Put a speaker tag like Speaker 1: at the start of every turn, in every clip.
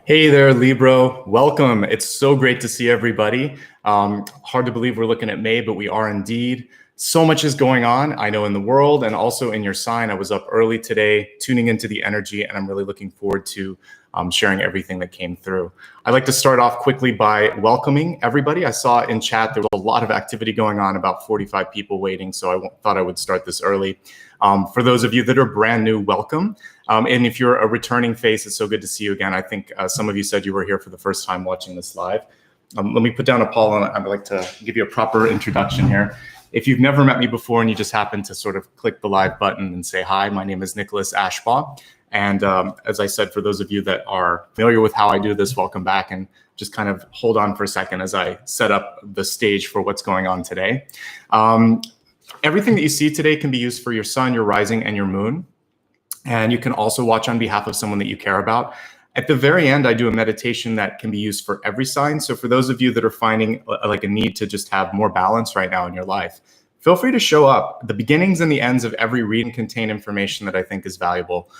Speaker 1: Hey there, Libra. Welcome. It's so great to see everybody. Hard to believe we're looking at May, but we are indeed. So much is going on, I know, in the world and also in your sign. I was up early today, tuning into the energy, and I'm really looking forward to sharing everything that came through. I'd like to start off quickly by welcoming everybody. I saw in chat there was a lot of activity going on, about 45 people waiting, so I thought I would start this early. For those of you that are brand new, welcome. And if you're a returning face, it's so good to see you again. I think some of you said you were here for the first time watching this live. Let me put down a poll, and I'd like to give you a proper introduction here. If you've never met me before and you just happen to sort of click the live button and say hi, my name is Ashbaugh. And as I said, for those of you that are familiar with how I do this, welcome back, and just kind of hold on for a second as I set up the stage for what's going on today. Everything that you see today can be used for your sun, your rising, and your moon. And you can also watch on behalf of someone that you care about. At the very end, I do a meditation that can be used for every sign. So for those of you that are finding like a need to just have more balance right now in your life, feel free to show up. The beginnings and the ends of every reading contain information that I think is valuable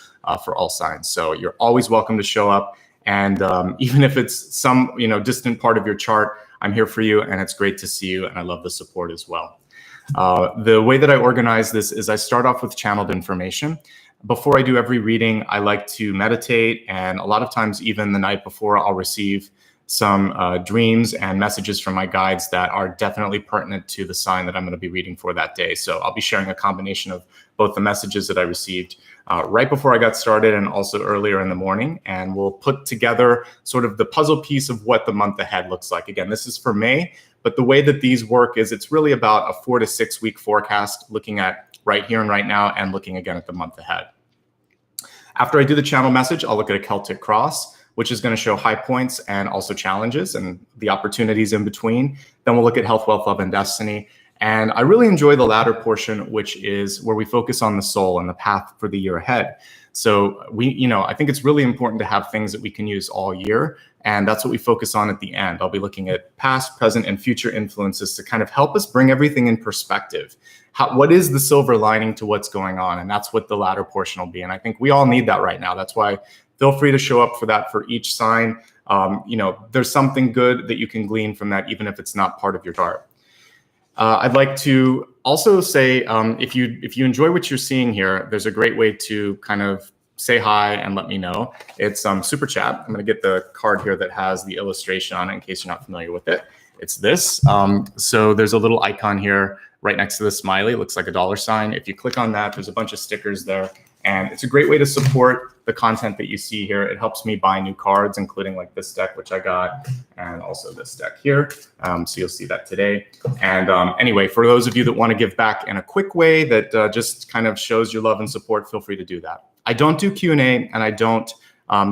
Speaker 1: for all signs. So you're always welcome to show up. And even if it's some distant part of your chart, I'm here for you, and it's great to see you, and I love the support as well. The way that I organize this is I start off with channeled information. Before I do every reading, I like to meditate, and a lot of times even the night before, I'll receive some dreams and messages from my guides that are definitely pertinent to the sign that I'm going to be reading for that day. So I'll be sharing a combination of both the messages that I received right before I got started and also earlier in the morning, and we'll put together sort of the puzzle piece of what the month ahead looks like. Again, this is for May, but the way that these work is it's really about a 4 to 6 week forecast, looking at right here and right now, and looking again at the month ahead. After I do the channel message, I'll look at a Celtic cross, which is going to show high points and also challenges and the opportunities in between. Then we'll look at health, wealth, love, and destiny. And I really enjoy the latter portion, which is where we focus on the soul and the path for the year ahead. So I think it's really important to have things that we can use all year. And that's what we focus on at the end. I'll be looking at past, present, and future influences to kind of help us bring everything in perspective. What is the silver lining to what's going on? And that's what the latter portion will be. And I think we all need that right now. That's why feel free to show up for that for each sign. There's something good that you can glean from that, even if it's not part of your chart. I'd like to also say, if you enjoy what you're seeing here, there's a great way to kind of say hi and let me know. It's super chat. I'm going to get the card here that has the illustration on it in case you're not familiar with it. It's this. So there's a little icon here right next to the smiley. It looks like a dollar sign. If you click on that, there's a bunch of stickers there. And it's a great way to support the content that you see here. It helps me buy new cards, including like this deck, which I got, and also this deck here. So you'll see that today. And anyway, for those of you that want to give back in a quick way that just kind of shows your love and support, feel free to do that. I don't do Q&A, and I don't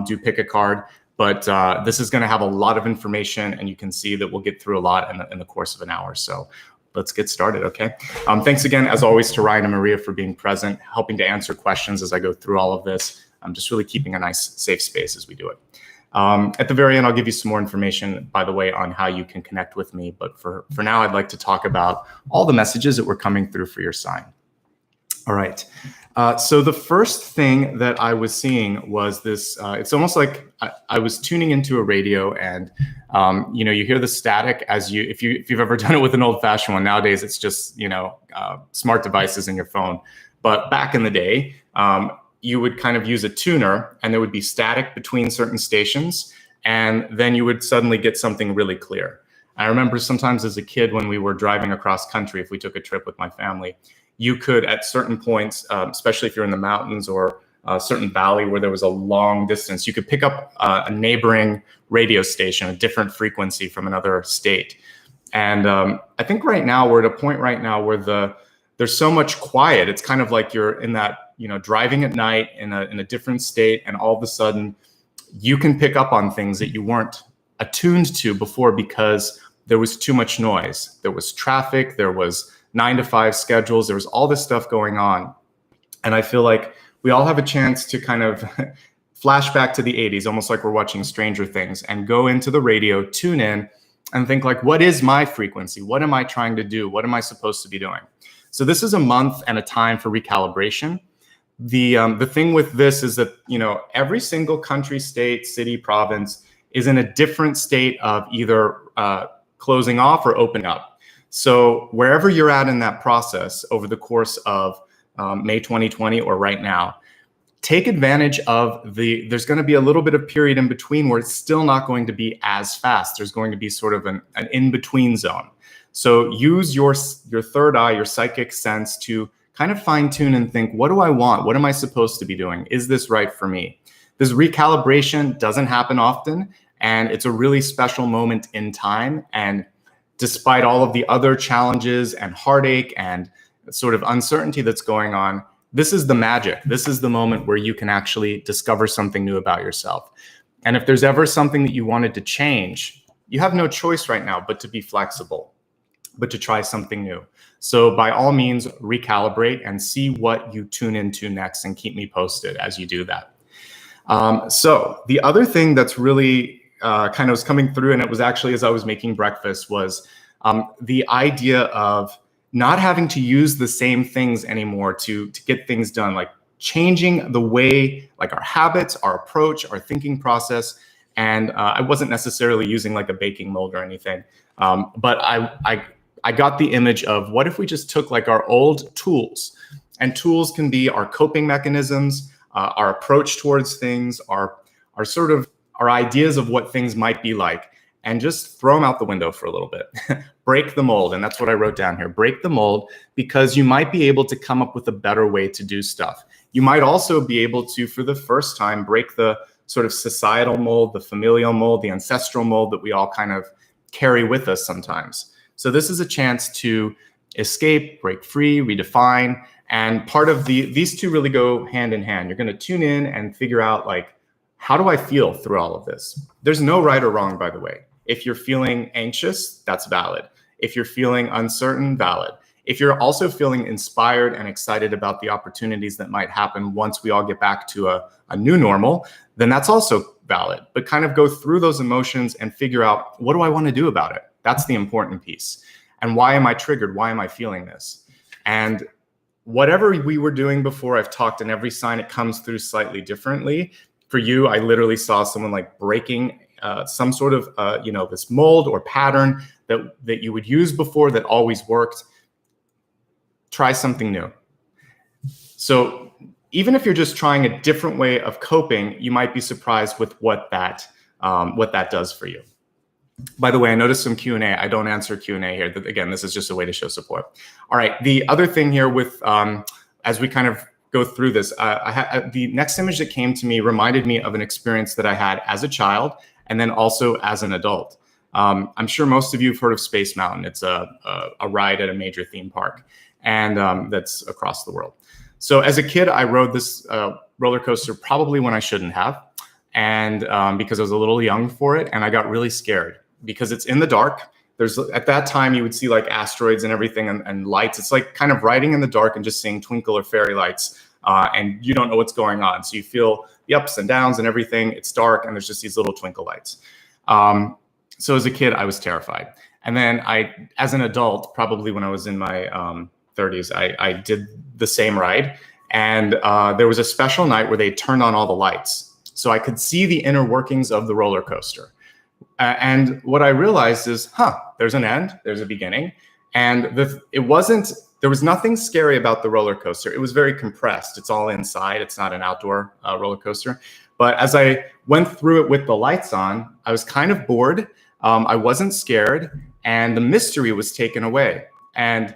Speaker 1: do pick a card, but this is going to have a lot of information, and you can see that we'll get through a lot in the course of an hour. So let's get started, okay? Thanks again, as always, to Ryan and Maria for being present, helping to answer questions as I go through all of this. I'm just really keeping a nice, safe space as we do it. At the very end, I'll give you some more information, by the way, on how you can connect with me. But for now, I'd like to talk about all the messages that were coming through for your sign. All right. So the first thing that I was seeing was this, it's almost like I was tuning into a radio, and you hear the static as if you've ever done it with an old fashioned one. Nowadays, it's just, smart devices in your phone. But back in the day, you would kind of use a tuner, and there would be static between certain stations, and then you would suddenly get something really clear. I remember sometimes as a kid when we were driving across country, if we took a trip with my family, you could, at certain points, especially if you're in the mountains or a certain valley where there was a long distance, you could pick up a neighboring radio station, a different frequency from another state. And I think right now we're at a point right now where there's so much quiet. It's kind of like you're in that, driving at night in a different state, and all of a sudden you can pick up on things that you weren't attuned to before because there was too much noise. There was traffic, there was 9-to-5 schedules. There was all this stuff going on. And I feel like we all have a chance to kind of flash back to the 80s, almost like we're watching Stranger Things, and go into the radio, tune in, and think like, what is my frequency? What am I trying to do? What am I supposed to be doing? So this is a month and a time for recalibration. The thing with this is that, you know, every single country, state, city, province is in a different state of either closing off or opening up. So wherever you're at in that process over the course of May 2020 or right now, take advantage of there's going to be a little bit of period in between where it's still not going to be as fast. There's going to be sort of an in-between zone. So use your third eye, your psychic sense, to kind of fine tune and think, what do I want? What am I supposed to be doing? Is this right for me? This recalibration doesn't happen often, and it's a really special moment in time. And despite all of the other challenges and heartache and sort of uncertainty that's going on, this is the magic. This is the moment where you can actually discover something new about yourself. And if there's ever something that you wanted to change, you have no choice right now but to be flexible, but to try something new. So by all means, recalibrate and see what you tune into next, and keep me posted as you do that. So the other thing that's really kind of was coming through, and it was actually as I was making breakfast, was the idea of not having to use the same things anymore to get things done, like changing the way, like our habits, our approach, our thinking process. And I wasn't necessarily using like a baking mold or anything, but I got the image of what if we just took like our old tools, and tools can be our coping mechanisms, our approach towards things, our sort of our ideas of what things might be like, and just throw them out the window for a little bit. Break the mold. And that's what I wrote down here. Break the mold, because you might be able to come up with a better way to do stuff. You might also be able to, for the first time, break the sort of societal mold, the familial mold, the ancestral mold that we all kind of carry with us sometimes. So this is a chance to escape, break free, redefine. And part of these two really go hand in hand. You're going to tune in and figure out, like, how do I feel through all of this? There's no right or wrong, by the way. If you're feeling anxious, that's valid. If you're feeling uncertain, valid. If you're also feeling inspired and excited about the opportunities that might happen once we all get back to a new normal, then that's also valid. But kind of go through those emotions and figure out, what do I want to do about it? That's the important piece. And why am I triggered? Why am I feeling this? And whatever we were doing before, I've talked in every sign, it comes through slightly differently. For you, I literally saw someone like breaking some sort of, this mold or pattern that you would use before that always worked. Try something new. So even if you're just trying a different way of coping, you might be surprised with what that does for you. By the way, I noticed some Q&A. I don't answer Q&A here. Again, this is just a way to show support. All right. The other thing here with, as we kind of go through this, the next image that came to me reminded me of an experience that I had as a child and then also as an adult. I'm sure most of you have heard of Space Mountain. It's a ride at a major theme park, and that's across the world. So as a kid, I rode this roller coaster probably when I shouldn't have, and because I was a little young for it, and I got really scared because it's in the dark. There's, at that time, you would see like asteroids and everything and lights. It's like kind of riding in the dark and just seeing twinkle or fairy lights, and you don't know what's going on. So you feel the ups and downs and everything. It's dark and there's just these little twinkle lights. So as a kid, I was terrified. And then as an adult, probably when I was in my 30s, I did the same ride. And there was a special night where they turned on all the lights, so I could see the inner workings of the roller coaster. And what I realized is, there's an end, there's a beginning. And there was nothing scary about the roller coaster. It was very compressed. It's all inside. It's not an outdoor roller coaster. But as I went through it with the lights on, I was kind of bored. I wasn't scared, and the mystery was taken away. And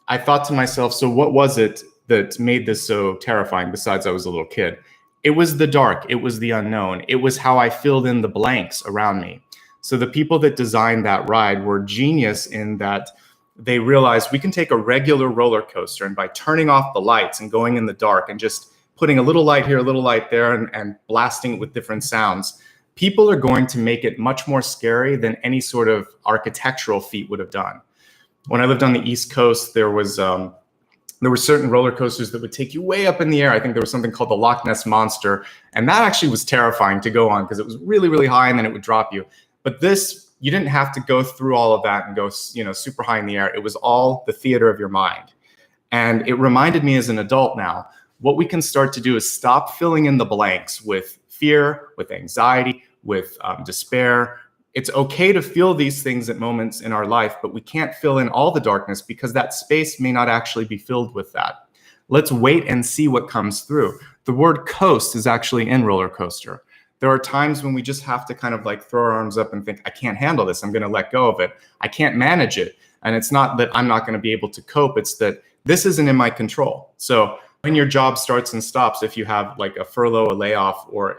Speaker 1: I thought to myself, so what was it that made this so terrifying besides I was a little kid? It was the dark. It was the unknown. It was how I filled in the blanks around me. So the people that designed that ride were genius in that they realized we can take a regular roller coaster, and by turning off the lights and going in the dark and just putting a little light here, a little light there, and blasting it with different sounds, people are going to make it much more scary than any sort of architectural feat would have done. When I lived on the East Coast, there were certain roller coasters that would take you way up in the air. I think there was something called the Loch Ness Monster, and that actually was terrifying to go on because it was really, really high and then it would drop you. But this, you didn't have to go through all of that and go, super high in the air. It was all the theater of your mind. And it reminded me as an adult now, what we can start to do is stop filling in the blanks with fear, with anxiety, with despair. It's okay to feel these things at moments in our life, but we can't fill in all the darkness because that space may not actually be filled with that. Let's wait and see what comes through. The word coast is actually in roller coaster. There are times when we just have to kind of like throw our arms up and think, I can't handle this. I'm going to let go of it. I can't manage it. And it's not that I'm not going to be able to cope. It's that this isn't in my control. So when your job starts and stops, if you have like a furlough, a layoff, or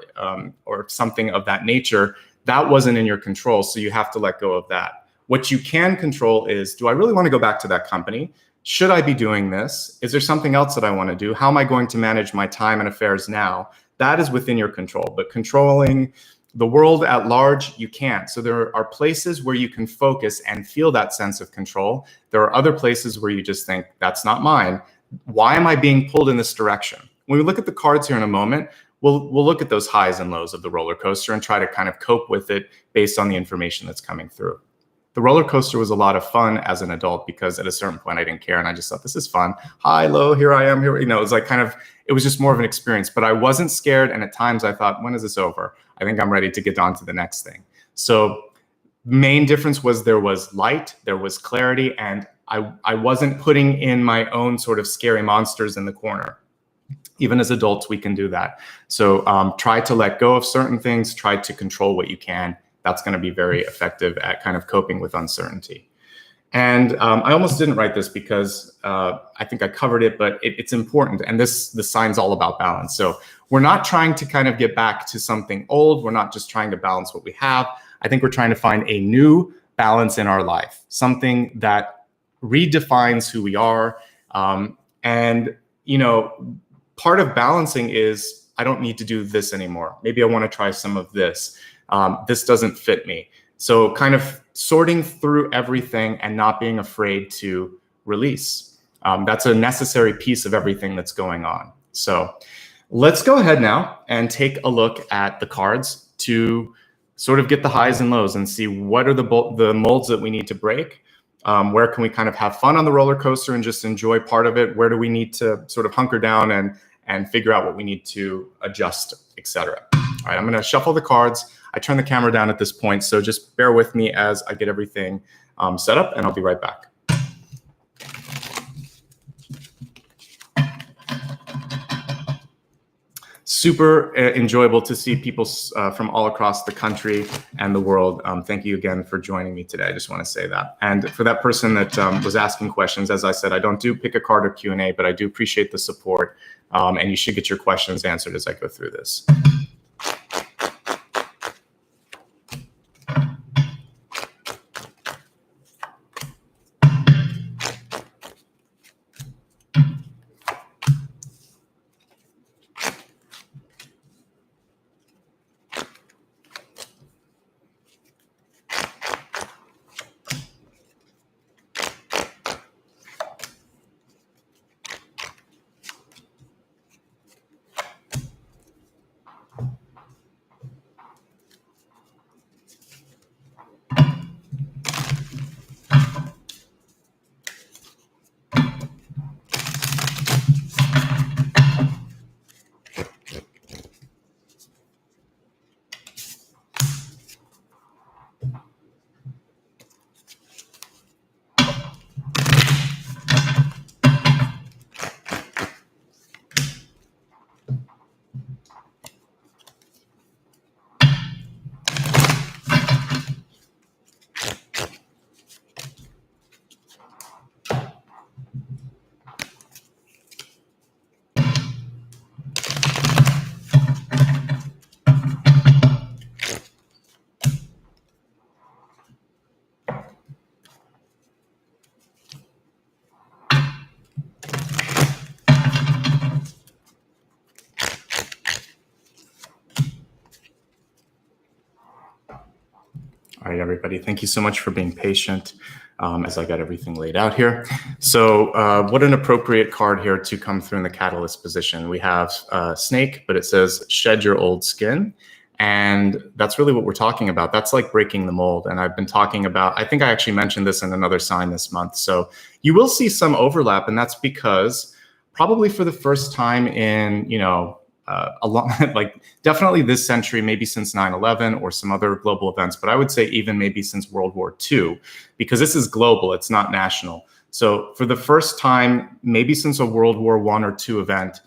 Speaker 1: something of that nature, that wasn't in your control. So you have to let go of that. What you can control is, do I really want to go back to that company? Should I be doing this? Is there something else that I want to do? How am I going to manage my time and affairs now? That is within your control, but controlling the world at large, you can't. So there are places where you can focus and feel that sense of control. There are other places where you just think, that's not mine. Why am I being pulled in this direction? When we look at the cards here in a moment, we'll look at those highs and lows of the roller coaster and try to kind of cope with it based on the information that's coming through. The roller coaster was a lot of fun as an adult because at a certain point I didn't care and I just thought, this is fun. High, low, here I am, here. You know, it was like it was just more of an experience, but I wasn't scared. And at times I thought, when is this over? I think I'm ready to get on to the next thing. So main difference was there was light, there was clarity, and I wasn't putting in my own sort of scary monsters in the corner. Even as adults, we can do that. So try to let go of certain things, try to control what you can. That's going to be very effective at kind of coping with uncertainty. And I almost didn't write this because I think I covered it, but it's important. And the sign's all about balance. So we're not trying to kind of get back to something old. We're not just trying to balance what we have. I think we're trying to find a new balance in our life, something that redefines who we are. And, you know, part of balancing is I don't need to do this anymore. Maybe I want to try some of this. This doesn't fit me. So kind of sorting through everything and not being afraid to release. That's a necessary piece of everything that's going on. So let's go ahead now and take a look at the cards to sort of get the highs and lows and see what are the molds that we need to break. Where can we kind of have fun on the roller coaster and just enjoy part of it? Where do we need to sort of hunker down and figure out what we need to adjust, etc. All right, I'm going to shuffle the cards. I turn the camera down at this point, so just bear with me as I get everything set up, and I'll be right back. Super enjoyable to see people from all across the country and the world. Thank you again for joining me today. I just want to say that. And for that person that was asking questions, as I said, I don't do pick a card or Q&A, but I do appreciate the support. And you should get your questions answered as I go through this. All right, everybody, thank you so much for being patient as I got everything laid out here. So what an appropriate card here to come through in the catalyst position. We have snake, but it says shed your old skin. And that's really what we're talking about. That's like breaking the mold. And I've been talking about, I think I actually mentioned this in another sign this month. So you will see some overlap, and that's because probably for the first time in, a long, like definitely this century, maybe since 9/11 or some other global events, but I would say even maybe since World War II, because this is global, it's not national. So for the first time, maybe since a World War I or II event,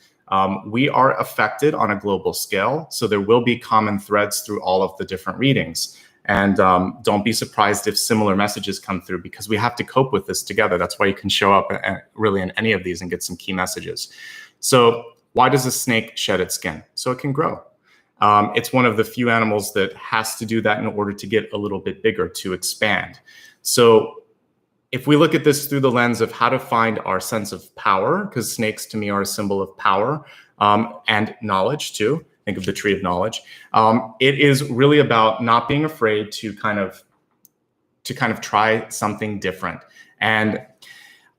Speaker 1: we are affected on a global scale. So there will be common threads through all of the different readings. And don't be surprised if similar messages come through, because we have to cope with this together. That's why you can show up really in any of these and get some key messages. So why does a snake shed its skin? So it can grow. It's one of the few animals that has to do that in order to get a little bit bigger, to expand. So if we look at this through the lens of how to find our sense of power, because snakes to me are a symbol of power and knowledge too. Think of the tree of knowledge. It is really about not being afraid to kind of try something different. And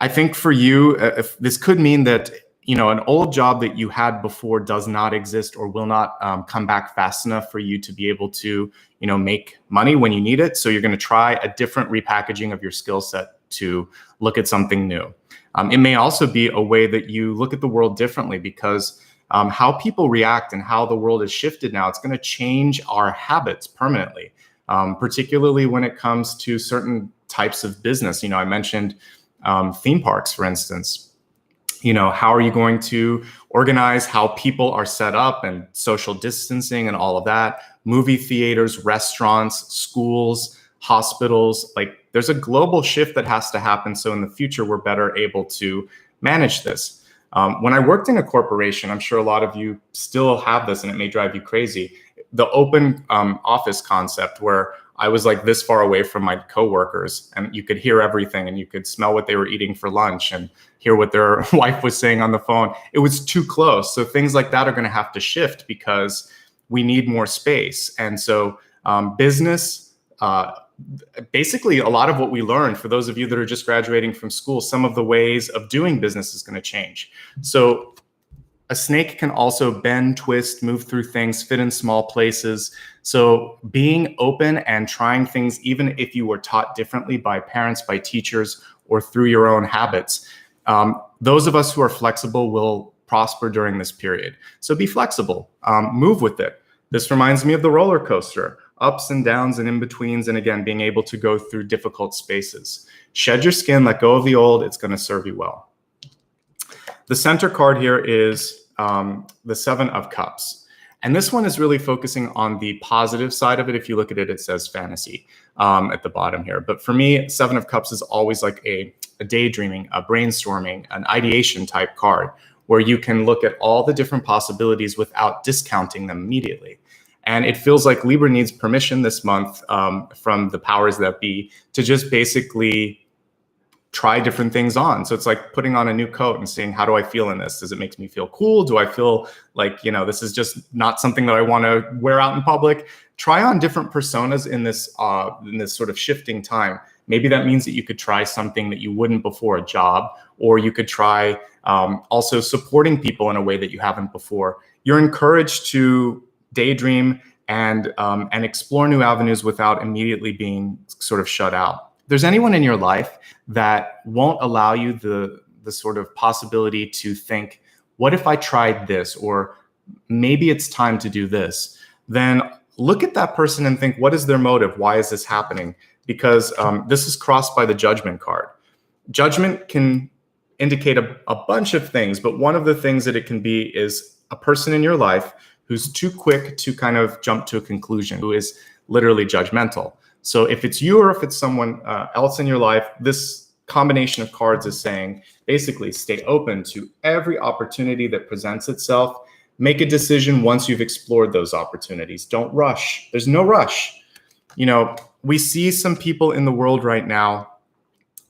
Speaker 1: I think for you, if this could mean that an old job that you had before does not exist or will not come back fast enough for you to be able to, make money when you need it. So you're going to try a different repackaging of your skill set to look at something new. It may also be a way that you look at the world differently, because how people react and how the world has shifted now, it's going to change our habits permanently, particularly when it comes to certain types of business. I mentioned theme parks, for instance. How are you going to organize how people are set up and social distancing and all of that? Movie theaters, restaurants, schools, hospitals, like there's a global shift that has to happen. So in the future, we're better able to manage this. When I worked in a corporation, I'm sure a lot of you still have this and it may drive you crazy. The open office concept, where I was like this far away from my coworkers and you could hear everything and you could smell what they were eating for lunch and hear what their wife was saying on the phone. It was too close. So things like that are going to have to shift because we need more space. And so business, basically a lot of what we learned, for those of you that are just graduating from school, some of the ways of doing business is going to change. So a snake can also bend, twist, move through things, fit in small places. So being open and trying things, even if you were taught differently by parents, by teachers, or through your own habits, those of us who are flexible will prosper during this period. So be flexible, move with it. This reminds me of the roller coaster, ups and downs and in-betweens, and again, being able to go through difficult spaces. Shed your skin, let go of the old, it's going to serve you well. The center card here is the Seven of Cups. And this one is really focusing on the positive side of it. If you look at it, it says fantasy at the bottom here. But for me, Seven of Cups is always like a daydreaming, a brainstorming, an ideation type card, where you can look at all the different possibilities without discounting them immediately. And it feels like Libra needs permission this month from the powers that be to just basically try different things on. So it's like putting on a new coat and seeing, how do I feel in this? Does it make me feel cool? Do I feel like, this is just not something that I want to wear out in public? Try on different personas in this sort of shifting time. Maybe that means that you could try something that you wouldn't before, a job, or you could try also supporting people in a way that you haven't before. You're encouraged to daydream and explore new avenues without immediately being sort of shut out. There's anyone in your life that won't allow you the sort of possibility to think, what if I tried this? Or maybe it's time to do this. Then look at that person and think, what is their motive? Why is this happening? Because this is crossed by the Judgment card. Judgment can indicate a bunch of things, but one of the things that it can be is a person in your life who's too quick to kind of jump to a conclusion, who is literally judgmental. So if it's you or if it's someone else in your life, this combination of cards is saying, basically, stay open to every opportunity that presents itself. Make a decision once you've explored those opportunities. Don't rush. There's no rush. We see some people in the world right now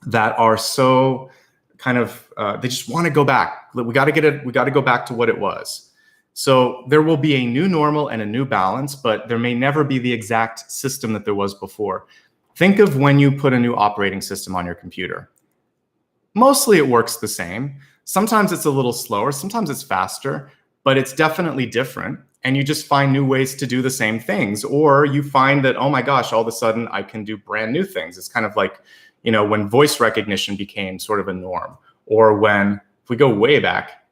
Speaker 1: that are so kind of, they just want to go back. We got to go back to what it was. So there will be a new normal and a new balance, but there may never be the exact system that there was before. Think of when you put a new operating system on your computer. Mostly it works the same. Sometimes it's a little slower, sometimes it's faster, but it's definitely different. And you just find new ways to do the same things. Or you find that, oh my gosh, all of a sudden I can do brand new things. It's kind of like, when voice recognition became sort of a norm, or when we go way back,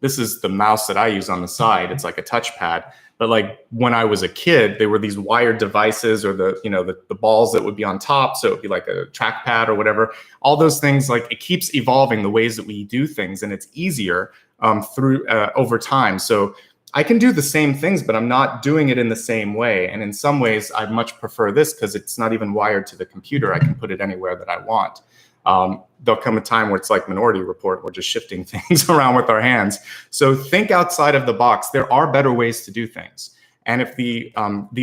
Speaker 1: this is the mouse that I use on the side. It's like a touchpad. But like when I was a kid, they were these wired devices, or the balls that would be on top. So it'd be like a trackpad or whatever. All those things, like it keeps evolving the ways that we do things, and it's easier through over time. So I can do the same things, but I'm not doing it in the same way. And in some ways, I much prefer this because it's not even wired to the computer. I can put it anywhere that I want. There'll come a time where it's like Minority Report. We're just shifting things around with our hands. So think outside of the box. There are better ways to do things. And if the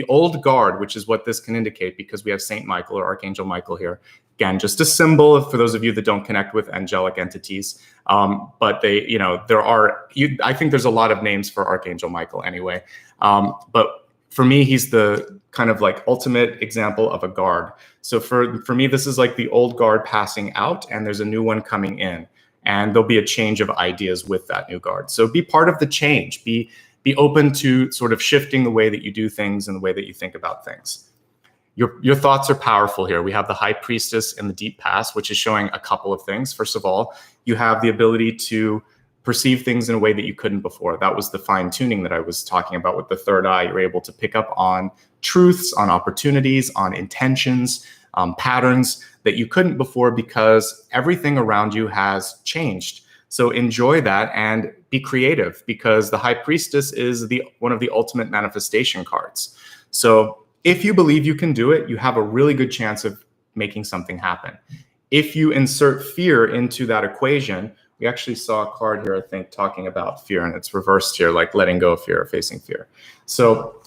Speaker 1: old guard, which is what this can indicate, because we have Saint Michael or Archangel Michael here, again, just a symbol for those of you that don't connect with angelic entities. But I think there's a lot of names for Archangel Michael anyway. But for me, he's the kind of like ultimate example of a guard. So for me, this is like the old guard passing out, and there's a new one coming in, and there'll be a change of ideas with that new guard. So be part of the change. Be open to sort of shifting the way that you do things and the way that you think about things. Your thoughts are powerful here. We have the High Priestess in the deep past, which is showing a couple of things. First of all, you have the ability to perceive things in a way that you couldn't before. That was the fine tuning that I was talking about with the third eye. You're able to pick up on truths, on opportunities, on intentions, patterns that you couldn't before, because everything around you has changed. So enjoy that and be creative, because the High Priestess is one of the ultimate manifestation cards. So if you believe you can do it, you have a really good chance of making something happen. If you insert fear into that equation, we actually saw a card here, I think, talking about fear, and it's reversed here, like letting go of fear or facing fear. So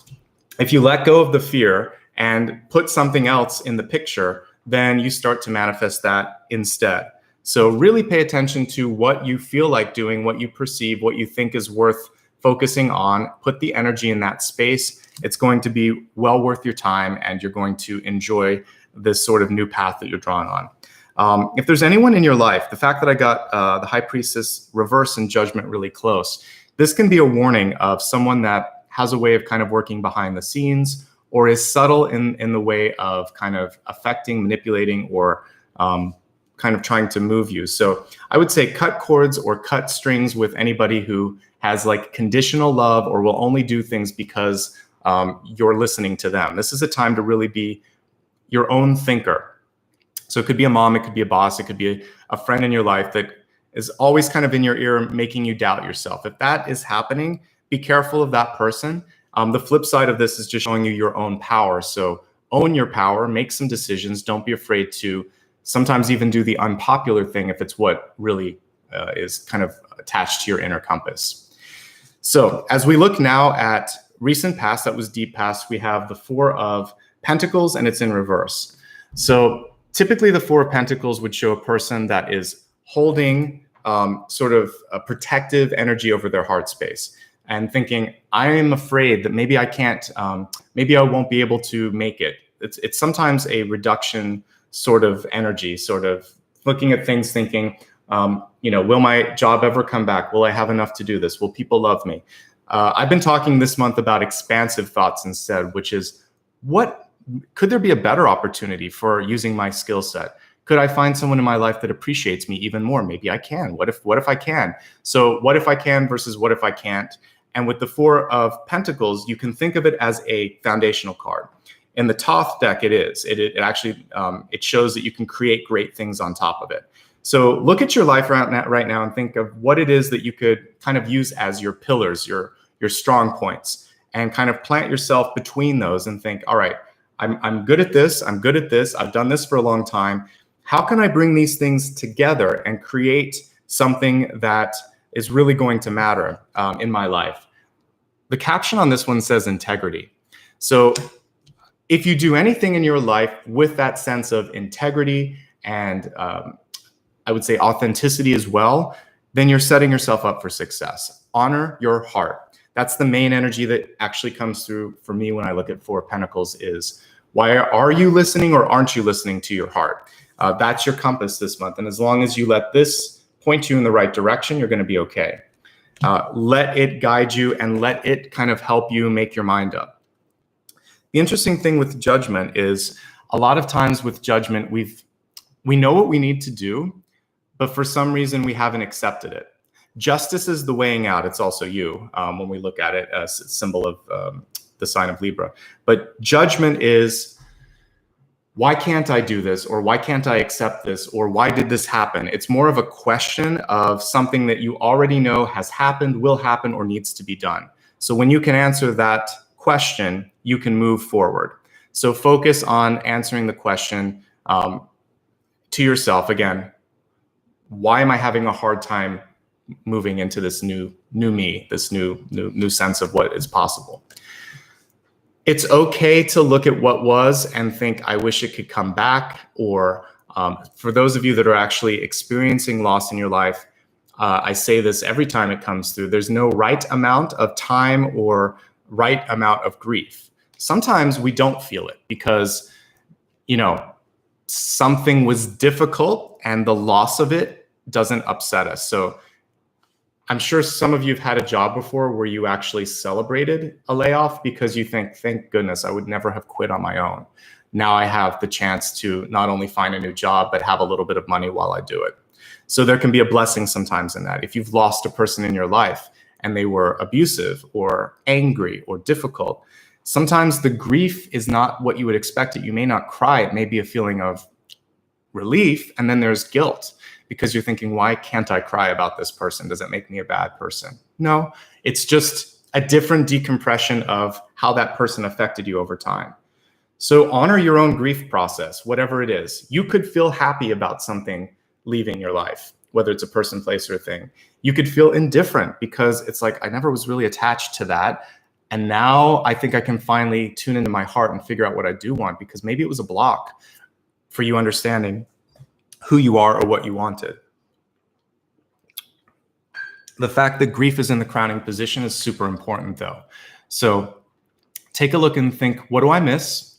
Speaker 1: if you let go of the fear and put something else in the picture, then you start to manifest that instead. So really pay attention to what you feel like doing, what you perceive, what you think is worth focusing on. Put the energy in that space. It's going to be well worth your time, and you're going to enjoy this sort of new path that you're drawn on. If there's anyone in your life, the fact that I got the High Priestess reverse and Judgment really close, this can be a warning of someone that has a way of kind of working behind the scenes, or is subtle in the way of kind of affecting, manipulating, or kind of trying to move you. So I would say cut cords or cut strings with anybody who has like conditional love, or will only do things because you're listening to them. This is a time to really be your own thinker. So it could be a mom, it could be a boss, it could be a friend in your life that is always kind of in your ear, making you doubt yourself. If that is happening, be careful of that person. The flip side of this is just showing you your own power. So own your power, make some decisions. Don't be afraid to sometimes even do the unpopular thing if it's what really is kind of attached to your inner compass. So as we look now at recent past, that was deep past, we have the Four of Pentacles, and it's in reverse. So typically, the Four of Pentacles would show a person that is holding sort of a protective energy over their heart space and thinking, I am afraid that maybe I can't, maybe I won't be able to make it. It's sometimes a reduction sort of energy, sort of looking at things thinking, will my job ever come back? Will I have enough to do this? Will people love me? I've been talking this month about expansive thoughts instead, which is could there be a better opportunity for using my skill set? Could I find someone in my life that appreciates me even more? Maybe I can. What if I can? So what if I can versus what if I can't? And with the Four of Pentacles, you can think of it as a foundational card. In the Thoth deck, it is. It actually it shows that you can create great things on top of it. So look at your life right now and think of what it is that you could kind of use as your pillars, your strong points, and kind of plant yourself between those and think, all right, I'm good at this. I'm good at this. I've done this for a long time. How can I bring these things together and create something that is really going to matter in my life? The caption on this one says integrity. So if you do anything in your life with that sense of integrity and I would say authenticity as well, then you're setting yourself up for success. Honor your heart. That's the main energy that actually comes through for me when I look at Four of Pentacles is, why are you listening or aren't you listening to your heart? That's your compass this month. And as long as you let this point you in the right direction, you're going to be okay. Let it guide you and let it kind of help you make your mind up. The interesting thing with Judgment is a lot of times with Judgment, we know what we need to do, but for some reason we haven't accepted it. Justice is the weighing out. It's also you when we look at it as a symbol of the sign of Libra. But judgment is, why can't I do this? Or why can't I accept this? Or why did this happen? It's more of a question of something that you already know has happened, will happen, or needs to be done. So when you can answer that question, you can move forward. So focus on answering the question to yourself. Again, why am I having a hard time moving into this new me, this new sense of what is possible? It's okay to look at what was and think, I wish it could come back. Or for those of you that are actually experiencing loss in your life, I say this every time it comes through, there's no right amount of time or right amount of grief. Sometimes we don't feel it because, something was difficult and the loss of it doesn't upset us. So I'm sure some of you have had a job before where you actually celebrated a layoff because you think, thank goodness, I would never have quit on my own. Now I have the chance to not only find a new job, but have a little bit of money while I do it. So there can be a blessing sometimes in that. If you've lost a person in your life and they were abusive or angry or difficult, sometimes the grief is not what you would expect it. You may not cry. It may be a feeling of relief. And then there's guilt because you're thinking, why can't I cry about this person? Does it make me a bad person? No, it's just a different decompression of how that person affected you over time. So honor your own grief process, whatever it is. You could feel happy about something leaving your life, whether it's a person, place, or thing. You could feel indifferent because it's like, I never was really attached to that. And now I think I can finally tune into my heart and figure out what I do want, because maybe it was a block for you understanding who you are or what you wanted. The fact that grief is in the crowning position is super important though. So take a look and think, what do I miss?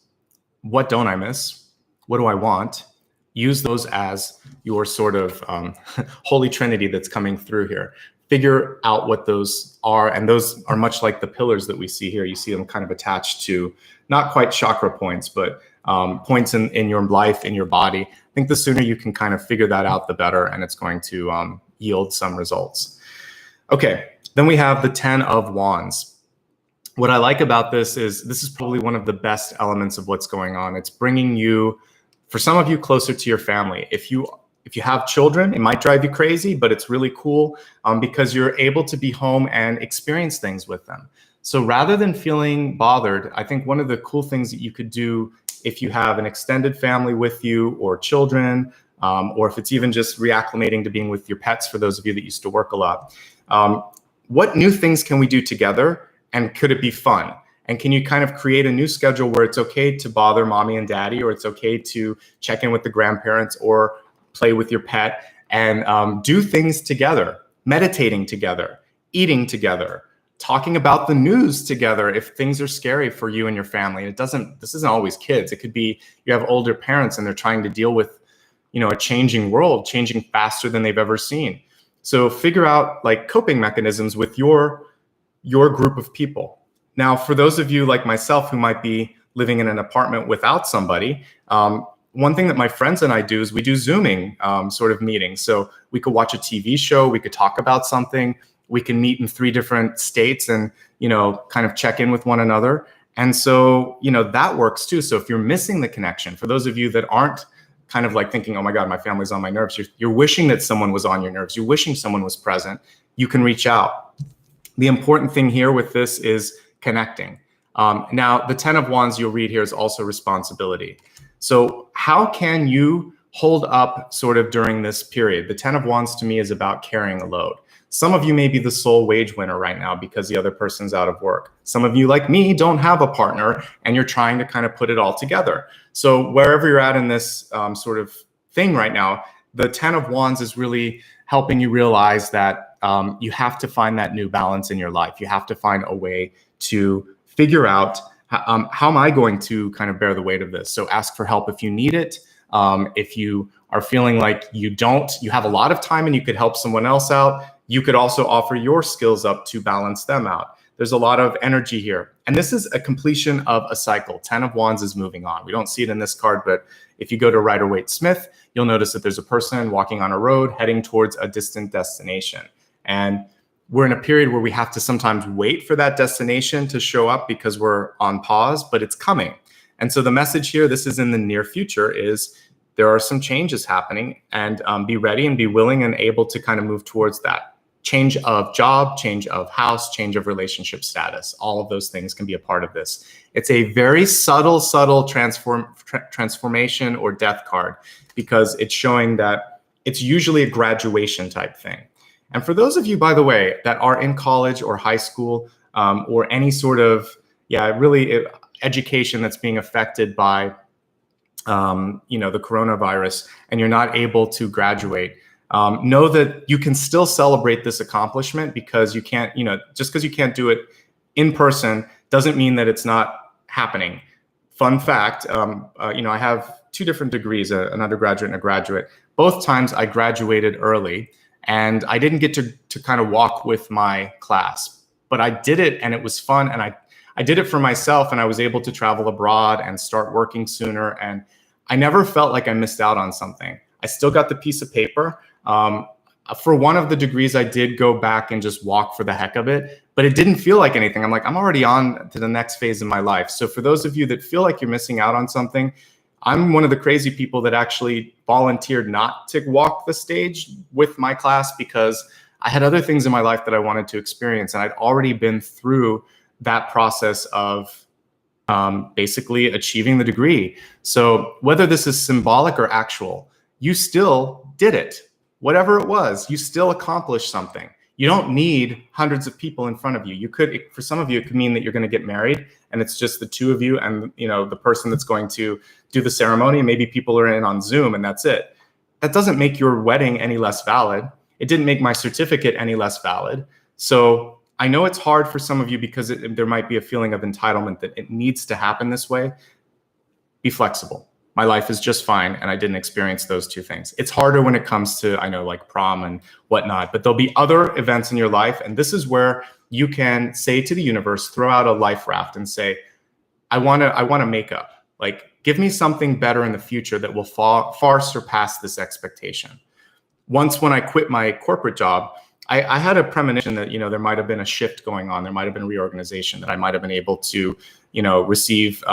Speaker 1: What don't I miss? What do I want? Use those as your sort of holy trinity that's coming through here. Figure out what those are. And those are much like the pillars that we see here. You see them kind of attached to not quite chakra points, but points in your life, in your body. I think the sooner you can kind of figure that out, the better, and it's going to yield some results. Okay, then we have the 10 of Wands. What I like about this is probably one of the best elements of what's going on. It's bringing you, for some of you, closer to your family. If you have children, it might drive you crazy, but it's really cool because you're able to be home and experience things with them. So rather than feeling bothered, I think one of the cool things that you could do if you have an extended family with you or children, or if it's even just reacclimating to being with your pets, for those of you that used to work a lot, what new things can we do together? And could it be fun? And can you kind of create a new schedule where it's okay to bother mommy and daddy, or it's okay to check in with the grandparents or play with your pet and do things together, meditating together, eating together, talking about the news together if things are scary for you and your family. This isn't always kids. It could be you have older parents and they're trying to deal with, a changing world, changing faster than they've ever seen. So figure out like coping mechanisms with your group of people. Now, for those of you like myself who might be living in an apartment without somebody, one thing that my friends and I do is we do Zooming sort of meetings. So we could watch a TV show, we could talk about something, we can meet in 3 different states and, kind of check in with one another. And so, that works too. So if you're missing the connection, for those of you that aren't kind of like thinking, oh my God, my family's on my nerves, you're wishing that someone was on your nerves, you're wishing someone was present, you can reach out. The important thing here with this is connecting. Now, the 10 of Wands you'll read here is also responsibility. So how can you hold up sort of during this period? The 10 of Wands to me is about carrying a load. Some of you may be the sole wage winner right now because the other person's out of work. Some of you, like me, don't have a partner and you're trying to kind of put it all together. So wherever you're at in this sort of thing right now, the 10 of Wands is really helping you realize that you have to find that new balance in your life. You have to find a way to figure out how am I going to kind of bear the weight of this? So ask for help if you need it. If you are feeling like you have a lot of time and you could help someone else out, you could also offer your skills up to balance them out. There's a lot of energy here. And this is a completion of a cycle. 10 of Wands is moving on. We don't see it in this card, but if you go to Rider-Waite-Smith, you'll notice that there's a person walking on a road heading towards a distant destination. And we're in a period where we have to sometimes wait for that destination to show up because we're on pause, but it's coming. And so the message here, this is in the near future, is there are some changes happening, and be ready and be willing and able to kind of move towards that. Change of job, change of house, change of relationship status. All of those things can be a part of this. It's a very subtle transformation or death card, because it's showing that it's usually a graduation type thing. And for those of you, by the way, that are in college or high school or any sort of, education that's being affected by, the coronavirus, and you're not able to graduate, know that you can still celebrate this accomplishment, because you can't, just because you can't do it in person doesn't mean that it's not happening. Fun fact, I have 2 different degrees, an undergraduate and a graduate. Both times I graduated early, and I didn't get to kind of walk with my class, but I did it and it was fun. And I did it for myself, and I was able to travel abroad and start working sooner. And I never felt like I missed out on something. I still got the piece of paper. For one of the degrees, I did go back and just walk for the heck of it, but it didn't feel like anything. I'm like, I'm already on to the next phase in my life. So for those of you that feel like you're missing out on something, I'm one of the crazy people that actually volunteered not to walk the stage with my class, because I had other things in my life that I wanted to experience. And I'd already been through that process of basically achieving the degree. So whether this is symbolic or actual, you still did it. Whatever it was, you still accomplished something. You don't need hundreds of people in front of you. You could, for some of you, it could mean that you're going to get married and it's just the 2 of you and the person that's going to do the ceremony. Maybe people are in on Zoom and that's it. That doesn't make your wedding any less valid. It didn't make my certificate any less valid. So I know it's hard for some of you, because there might be a feeling of entitlement that it needs to happen this way. Be flexible. My life is just fine, and I didn't experience those 2 things. It's harder when it comes to, like prom and whatnot, but there'll be other events in your life, and this is where you can say to the universe, throw out a life raft and say, I want to make up. Like, give me something better in the future that will far surpass this expectation. Once, when I quit my corporate job, I had a premonition that, there might have been a shift going on. There might have been a reorganization, that I might have been able to, receive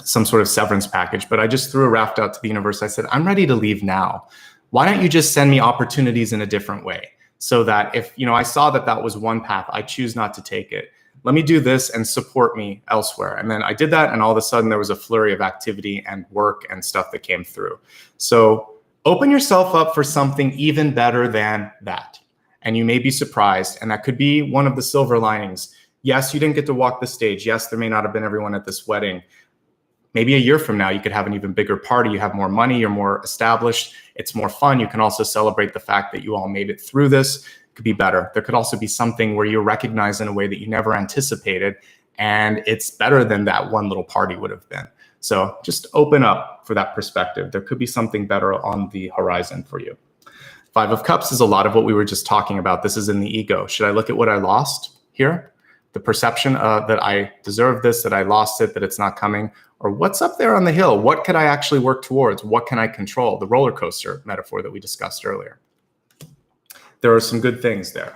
Speaker 1: some sort of severance package. But I just threw a raft out to the universe. I said, I'm ready to leave now. Why don't you just send me opportunities in a different way? So that if, I saw that was one path, I choose not to take it. Let me do this and support me elsewhere. And then I did that. And all of a sudden there was a flurry of activity and work and stuff that came through. So open yourself up for something even better than that. And you may be surprised. And that could be one of the silver linings. Yes, you didn't get to walk the stage. Yes, there may not have been everyone at this wedding. Maybe a year from now, you could have an even bigger party. You have more money, you're more established. It's more fun. You can also celebrate the fact that you all made it through this. It could be better. There could also be something where you're recognized in a way that you never anticipated, and it's better than that one little party would have been. So just open up for that perspective. There could be something better on the horizon for you. 5 of Cups is a lot of what we were just talking about. This is in the ego. Should I look at what I lost here? The perception that I deserve this, that I lost it, that it's not coming, or what's up there on the hill? What could I actually work towards? What can I control? The roller coaster metaphor that we discussed earlier. There are some good things there.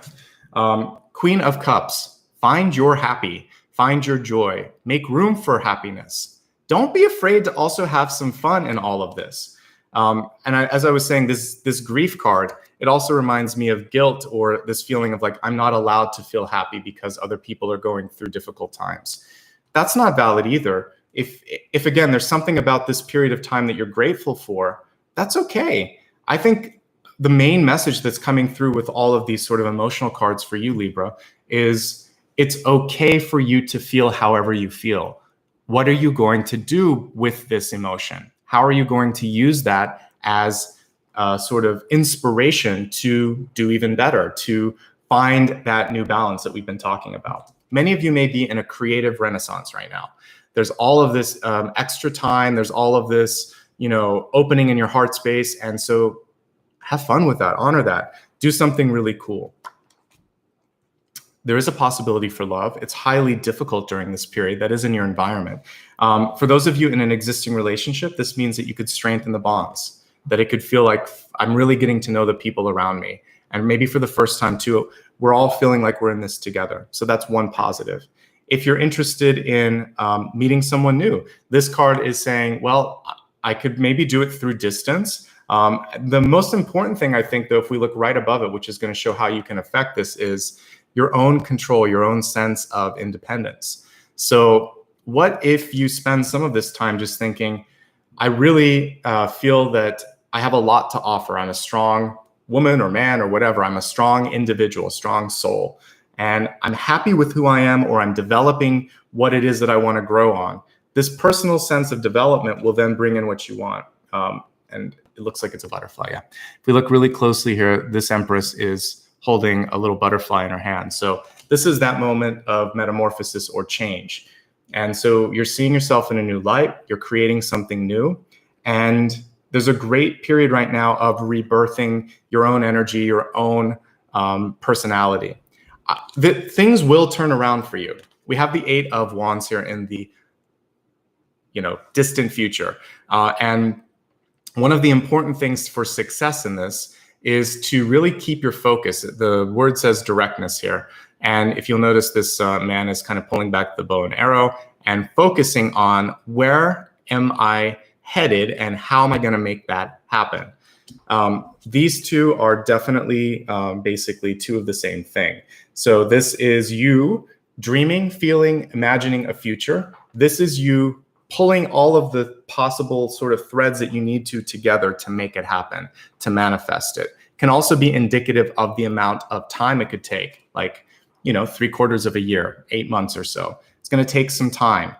Speaker 1: Queen of Cups, find your happy, find your joy, make room for happiness. Don't be afraid to also have some fun in all of this. As I was saying, this grief card, it also reminds me of guilt, or this feeling of like, I'm not allowed to feel happy because other people are going through difficult times. That's not valid either. If again, there's something about this period of time that you're grateful for, that's okay. I think the main message that's coming through with all of these sort of emotional cards for you, Libra, is it's okay for you to feel however you feel. What are you going to do with this emotion? How are you going to use that as a sort of inspiration to do even better, to find that new balance that we've been talking about? Many of you may be in a creative renaissance right now. There's all of this extra time. There's all of this, opening in your heart space. And so have fun with that. Honor that. Do something really cool. there is a possibility for love. It's highly difficult during this period. That is in your environment. For those of you in an existing relationship, this means that you could strengthen the bonds, that it could feel like I'm really getting to know the people around me. And maybe for the first time too, we're all feeling like we're in this together. So that's one positive. If you're interested in meeting someone new, this card is saying, well, I could maybe do it through distance. The most important thing, I think, though, if we look right above it, which is going to show how you can affect this, is your own control, your own sense of independence. So what if you spend some of this time just thinking, I really feel that I have a lot to offer. I'm a strong woman or man or whatever. I'm a strong individual, a strong soul. And I'm happy with who I am, or I'm developing what it is that I want to grow on. This personal sense of development will then bring in what you want. And it looks like it's a butterfly, yeah. If we look really closely here, this Empress is holding a little butterfly in her hand. So this is that moment of metamorphosis or change. And so you're seeing yourself in a new light, you're creating something new. And there's a great period right now of rebirthing your own energy, your own personality. Things will turn around for you. We have the 8 of Wands here in the distant future. And one of the important things for success in this is to really keep your focus. The word says directness here. And if you'll notice, this man is kind of pulling back the bow and arrow and focusing on where am I headed and how am I going to make that happen. These two are definitely basically two of the same thing. So this is you dreaming, feeling, imagining a future. This is you pulling all of the possible sort of threads that you need to together to make it happen, to manifest it. Can also be indicative of the amount of time it could take, like, 3/4 of a year, 8 months or so. It's going to take some time.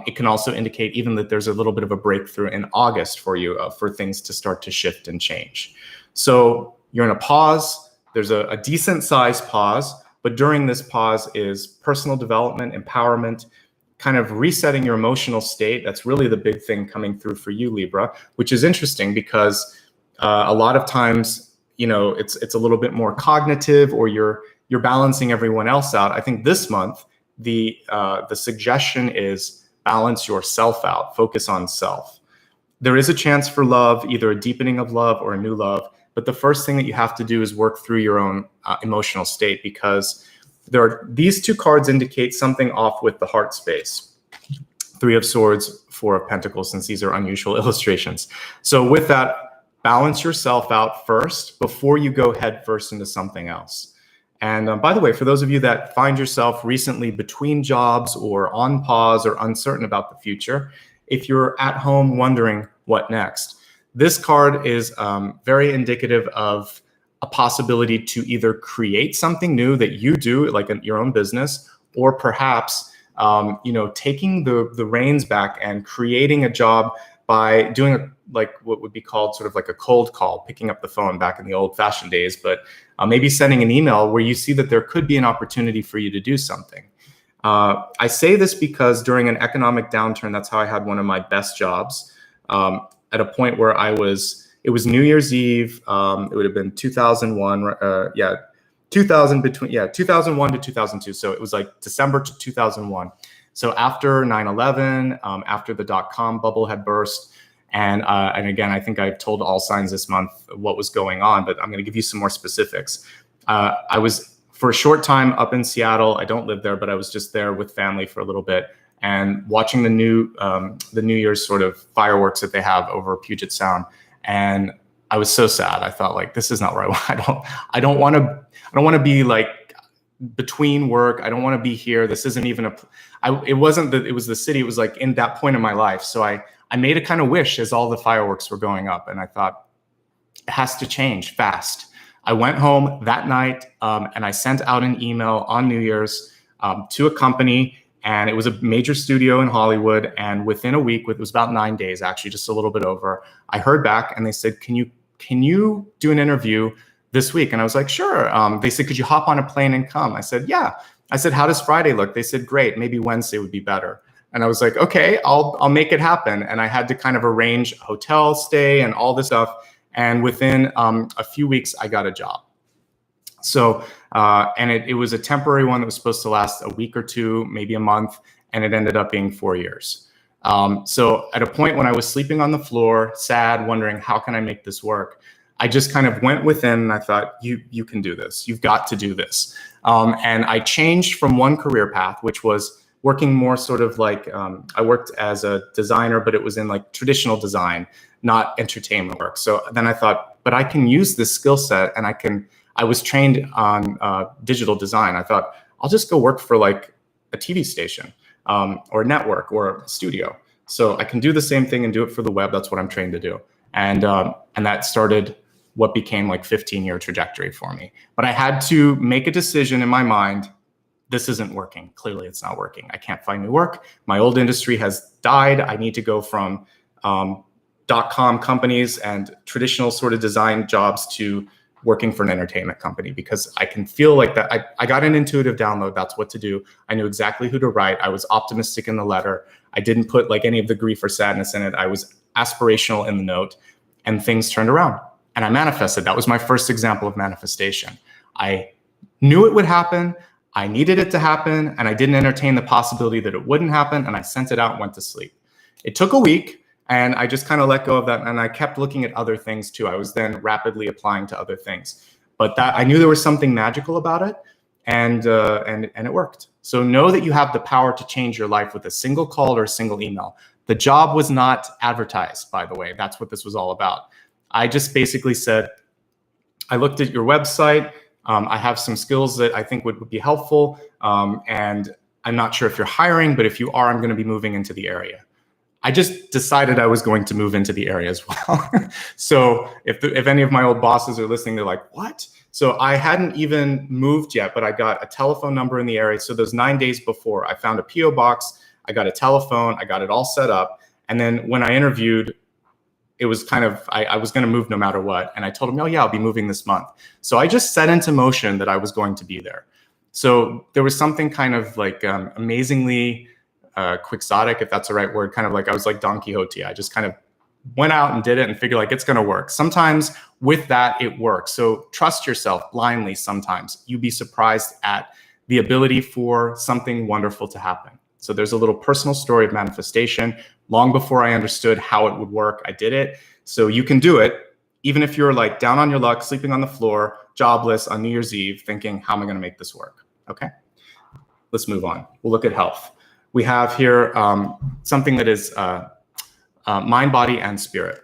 Speaker 1: It can also indicate even that there's a little bit of a breakthrough in August for you, for things to start to shift and change. So you're in a pause. There's a decent sized pause, but during this pause is personal development, empowerment, kind of resetting your emotional state. That's really the big thing coming through for you, Libra, which is interesting because a lot of times, it's a little bit more cognitive, or you're balancing everyone else out. I think this month, the suggestion is balance yourself out, focus on self. There is a chance for love, either a deepening of love or a new love. But the first thing that you have to do is work through your own emotional state, because these two cards indicate something off with the heart space. 3 of Swords, 4 of Pentacles, since these are unusual illustrations. So with that, balance yourself out first before you go head first into something else. And by the way, for those of you that find yourself recently between jobs or on pause or uncertain about the future, if you're at home wondering what next, this card is very indicative of a possibility to either create something new that you do, like your own business, or perhaps taking the reins back and creating a job by doing like what would be called sort of like a cold call, picking up the phone back in the old-fashioned days, but maybe sending an email where you see that there could be an opportunity for you to do something. I say this because during an economic downturn, that's how I had one of my best jobs, at a point where it was New Year's Eve. It would have been 2001, 2001 to 2002. So it was like December to 2001. So after 9/11, after the .com bubble had burst, and again, I think I've told all signs this month what was going on, but I'm going to give you some more specifics. I was for a short time up in Seattle. I don't live there, but I was just there with family for a little bit and watching the New Year's sort of fireworks that they have over Puget Sound. And I was so sad. I thought, like, this is not where I don't want to be, like, between work. I don't want to be here. This isn't even it wasn't that it was the city. It was like in that point in my life. So I made a kind of wish as all the fireworks were going up, and I thought it has to change fast. I went home that night and I sent out an email on New Year's to a company, and it was a major studio in Hollywood. And within a week, it was about 9 days, actually, just a little bit over, I heard back and they said, can you do an interview this week? And I was like, sure. They said, could you hop on a plane and come? I said, yeah. I said, how does Friday look? They said, great. Maybe Wednesday would be better. And I was like, okay, I'll make it happen. And I had to kind of arrange a hotel stay and all this stuff. And within a few weeks, I got a job. So, and it was a temporary one that was supposed to last a week or two, maybe a month, and it ended up being 4 years. So at a point when I was sleeping on the floor, sad, wondering, how can I make this work? I just kind of went within and I thought, you can do this. You've got to do this. And I changed from one career path, which was working more sort of like, I worked as a designer, but it was in like traditional design, not entertainment work. So then I thought, but I can use this skill set, and I was trained on digital design. I thought, I'll just go work for like a TV station or a network or a studio. So I can do the same thing and do it for the web. That's what I'm trained to do. And that started what became like 15-year trajectory for me. But I had to make a decision in my mind. This isn't working. Clearly, it's not working. I can't find new work. My old industry has died. I need to go from .com companies and traditional sort of design jobs to working for an entertainment company, because I can feel like that. I got an intuitive download. That's what to do. I knew exactly who to write. I was optimistic in the letter. I didn't put like any of the grief or sadness in it. I was aspirational in the note, and things turned around. And I manifested. That was my first example of manifestation. I knew it would happen. I needed it to happen, and I didn't entertain the possibility that it wouldn't happen, and I sent it out and went to sleep. It took a week, and I just kind of let go of that, and I kept looking at other things too. I was then rapidly applying to other things. But that I knew there was something magical about it, and it worked. So know that you have the power to change your life with a single call or a single email. The job was not advertised, by the way. That's what this was all about. I just basically said, I looked at your website. I have some skills that I think would be helpful. And I'm not sure if you're hiring, but if you are, I'm going to be moving into the area. I just decided I was going to move into the area as well. So if any of my old bosses are listening, they're like, what? So I hadn't even moved yet, but I got a telephone number in the area. So those 9 days before, I found a PO box, I got a telephone, I got it all set up. And then when I interviewed, it was kind of, I was going to move no matter what. And I told him, oh yeah, I'll be moving this month. So I just set into motion that I was going to be there. So there was something kind of like amazingly quixotic, if that's the right word, kind of like I was like Don Quixote. I just kind of went out and did it and figured like it's going to work. Sometimes with that, it works. So trust yourself blindly sometimes. You'd be surprised at the ability for something wonderful to happen. So there's a little personal story of manifestation. Long before I understood how it would work, I did it. So you can do it, even if you're like down on your luck, sleeping on the floor, jobless on New Year's Eve, thinking, how am I going to make this work? Okay, let's move on. We'll look at health. We have here something that is mind, body, and spirit.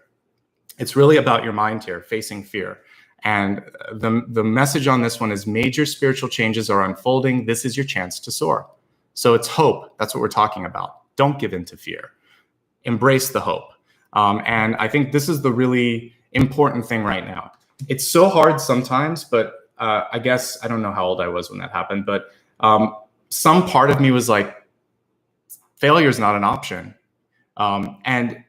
Speaker 1: It's really about your mind here, facing fear. And the message on this one is major spiritual changes are unfolding. This is your chance to soar. So it's hope. That's what we're talking about. Don't give in to fear. Embrace the hope. And I think this is the really important thing right now. It's so hard sometimes, but I guess, I don't know how old I was when that happened, but some part of me was like, failure is not an option. And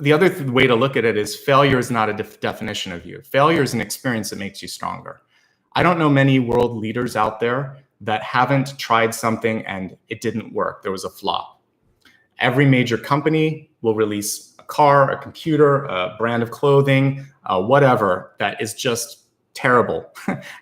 Speaker 1: the other way to look at it is failure is not a definition of you. Failure is an experience that makes you stronger. I don't know many world leaders out there that haven't tried something and it didn't work. There was a flop. Every major company will release a car, a computer, a brand of clothing, whatever, that is just terrible.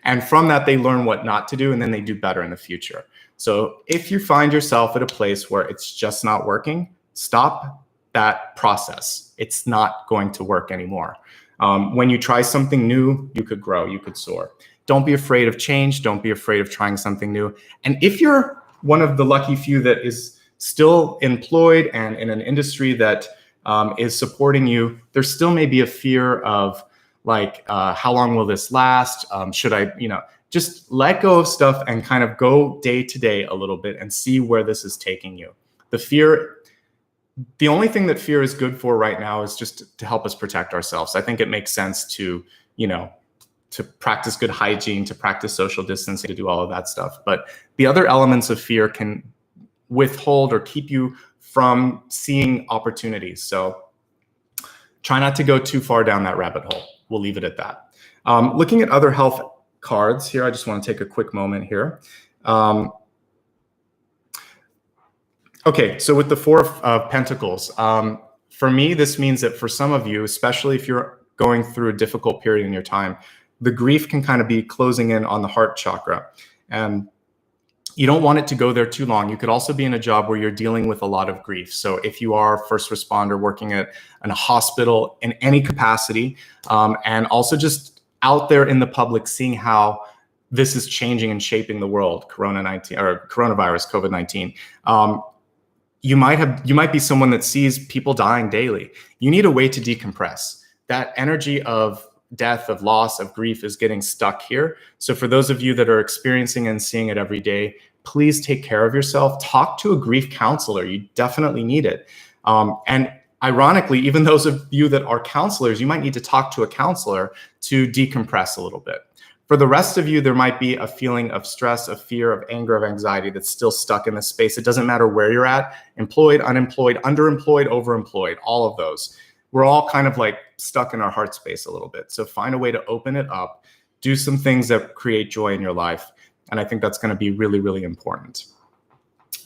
Speaker 1: And from that, they learn what not to do, and then they do better in the future. So if you find yourself at a place where it's just not working, stop that process. It's not going to work anymore. When you try something new, you could grow, you could soar. Don't be afraid of change. Don't be afraid of trying something new. And if you're one of the lucky few that is still employed and in an industry that is supporting you, there still may be a fear of like, how long will this last? Should I, just let go of stuff and kind of go day to day a little bit and see where this is taking you. The only thing that fear is good for right now is just to help us protect ourselves. I think it makes sense to, to practice good hygiene, to practice social distancing, to do all of that stuff. But the other elements of fear can withhold or keep you from seeing opportunities. So try not to go too far down that rabbit hole. We'll leave it at that. Looking at other health cards here, I just want to take a quick moment here. Okay, so with the Four of Pentacles, for me, this means that for some of you, especially if you're going through a difficult period in your time, the grief can kind of be closing in on the heart chakra. And you don't want it to go there too long. You could also be in a job where you're dealing with a lot of grief. So if you are a first responder working in a hospital in any capacity, and also just out there in the public, seeing how this is changing and shaping the world, coronavirus, COVID-19. You might be someone that sees people dying daily. You need a way to decompress. That energy of death, of loss, of grief is getting stuck here. So for those of you that are experiencing and seeing it every day, please take care of yourself. Talk to a grief counselor. You definitely need it. And ironically, even those of you that are counselors, you might need to talk to a counselor to decompress a little bit. For the rest of you, there might be a feeling of stress, of fear, of anger, of anxiety that's still stuck in this space. It doesn't matter where you're at, employed, unemployed, underemployed, overemployed, all of those. We're all kind of like stuck in our heart space a little bit. So find a way to open it up, do some things that create joy in your life. And I think that's going to be really, really important.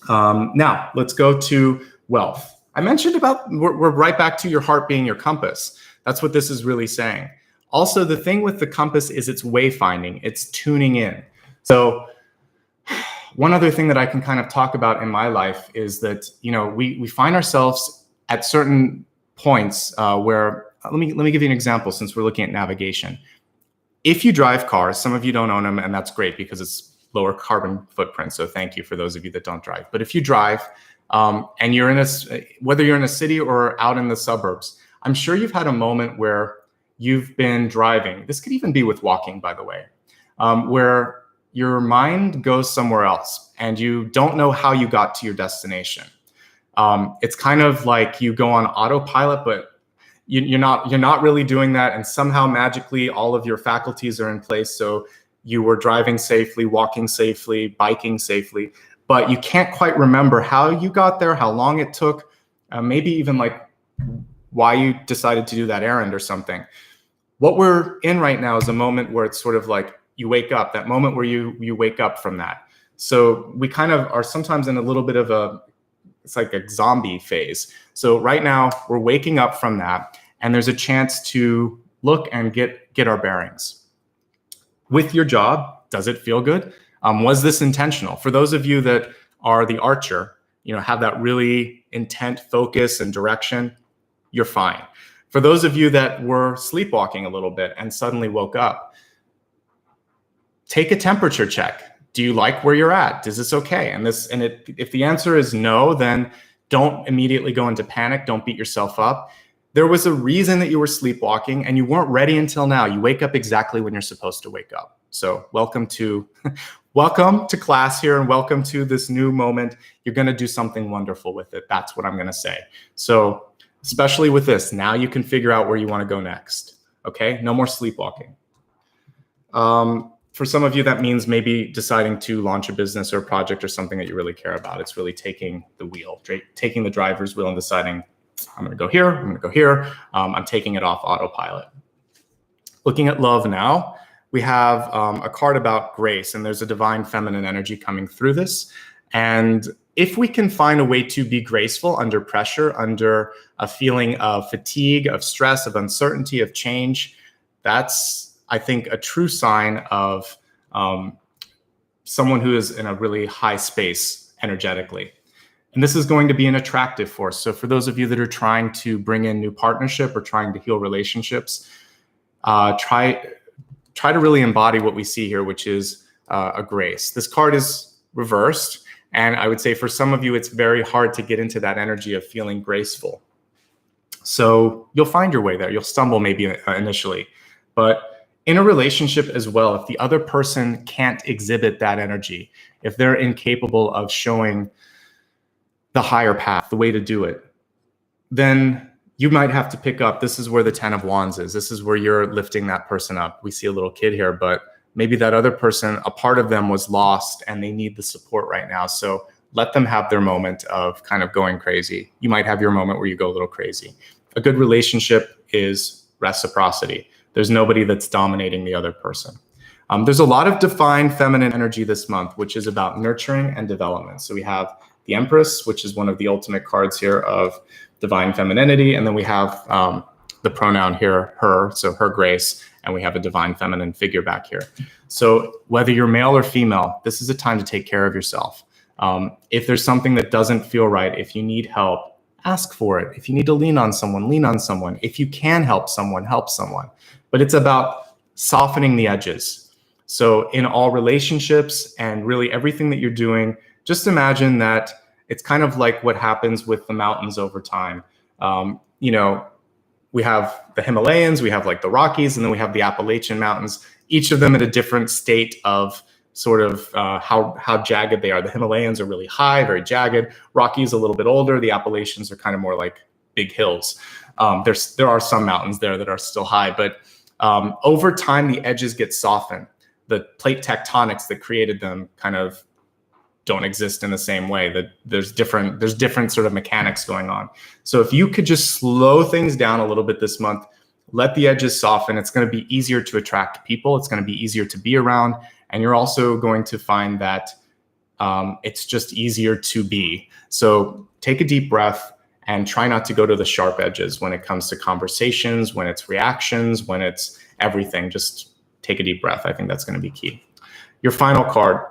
Speaker 1: Now, let's go to wealth. I mentioned about, we're right back to your heart being your compass. That's what this is really saying. Also, the thing with the compass is it's wayfinding, it's tuning in. So one other thing that I can kind of talk about in my life is that, you know, we find ourselves at certain points where, let me give you an example since we're looking at navigation. If you drive cars, some of you don't own them, and that's great because it's lower carbon footprint. So thank you for those of you that don't drive. But if you drive and you're whether you're in a city or out in the suburbs, I'm sure you've had a moment where you've been driving. This could even be with walking, by the way, where your mind goes somewhere else and you don't know how you got to your destination. It's kind of like you go on autopilot, but you're not really doing that. And somehow magically all of your faculties are in place. So you were driving safely, walking safely, biking safely, but you can't quite remember how you got there, how long it took, maybe even like why you decided to do that errand or something. What we're in right now is a moment where it's sort of like you wake up, that moment where you wake up from that. So we kind of are sometimes in a little bit of it's like a zombie phase. So right now we're waking up from that, and there's a chance to look and get our bearings. With your job, does it feel good? Was this intentional? For those of you that are the archer, you know, have that really intent focus and direction, you're fine. For those of you that were sleepwalking a little bit and suddenly woke up, take a temperature check. Do you like where you're at? Is this okay? If the answer is no, then don't immediately go into panic. Don't beat yourself up. There was a reason that you were sleepwalking and you weren't ready until now. You wake up exactly when you're supposed to wake up. So welcome to class here, and welcome to this new moment. You're going to do something wonderful with it. That's what I'm going to say. So especially with this, now you can figure out where you want to go next. Okay, no more sleepwalking. For some of you, that means maybe deciding to launch a business or a project or something that you really care about. It's really taking the wheel, taking the driver's wheel and deciding, I'm going to go here, I'm going to go here. I'm taking it off autopilot. Looking at love now, we have a card about grace, and there's a divine feminine energy coming through this. And if we can find a way to be graceful under pressure, under a feeling of fatigue, of stress, of uncertainty, of change, that's, I think, a true sign of someone who is in a really high space energetically. And this is going to be an attractive force. So for those of you that are trying to bring in new partnership or trying to heal relationships, try to really embody what we see here, which is a grace. This card is reversed. And I would say for some of you, it's very hard to get into that energy of feeling graceful. So you'll find your way there. You'll stumble maybe initially. But in a relationship as well, if the other person can't exhibit that energy, if they're incapable of showing the higher path, the way to do it, then you might have to pick up. This is where the 10 of Wands is. This is where you're lifting that person up. We see a little kid here, but maybe that other person, a part of them was lost and they need the support right now. So let them have their moment of kind of going crazy. You might have your moment where you go a little crazy. A good relationship is reciprocity. There's nobody that's dominating the other person. There's a lot of divine feminine energy this month, which is about nurturing and development. So we have the Empress, which is one of the ultimate cards here of divine femininity. And then we have the pronoun here, her, so her grace, and we have a divine feminine figure back here. So whether you're male or female, this is a time to take care of yourself. If there's something that doesn't feel right, if you need help, ask for it. If you need to lean on someone, lean on someone. If you can help someone, help someone. But it's about softening the edges. So in all relationships and really everything that you're doing, just imagine that it's kind of like what happens with the mountains over time. We have the Himalayas, we have like the Rockies, and then we have the Appalachian Mountains, each of them at a different state of sort of how jagged they are. The Himalayas are really high, very jagged. Rockies a little bit older. The Appalachians are kind of more like big hills. There are some mountains there that are still high, but over time, the edges get softened. The plate tectonics that created them kind of don't exist in the same way. That there's different sort of mechanics going on. So if you could just slow things down a little bit this month, let the edges soften, it's going to be easier to attract people. It's going to be easier to be around. And you're also going to find that it's just easier to be. So take a deep breath and try not to go to the sharp edges when it comes to conversations, when it's reactions, when it's everything. Just take a deep breath. I think that's going to be key. Your final card.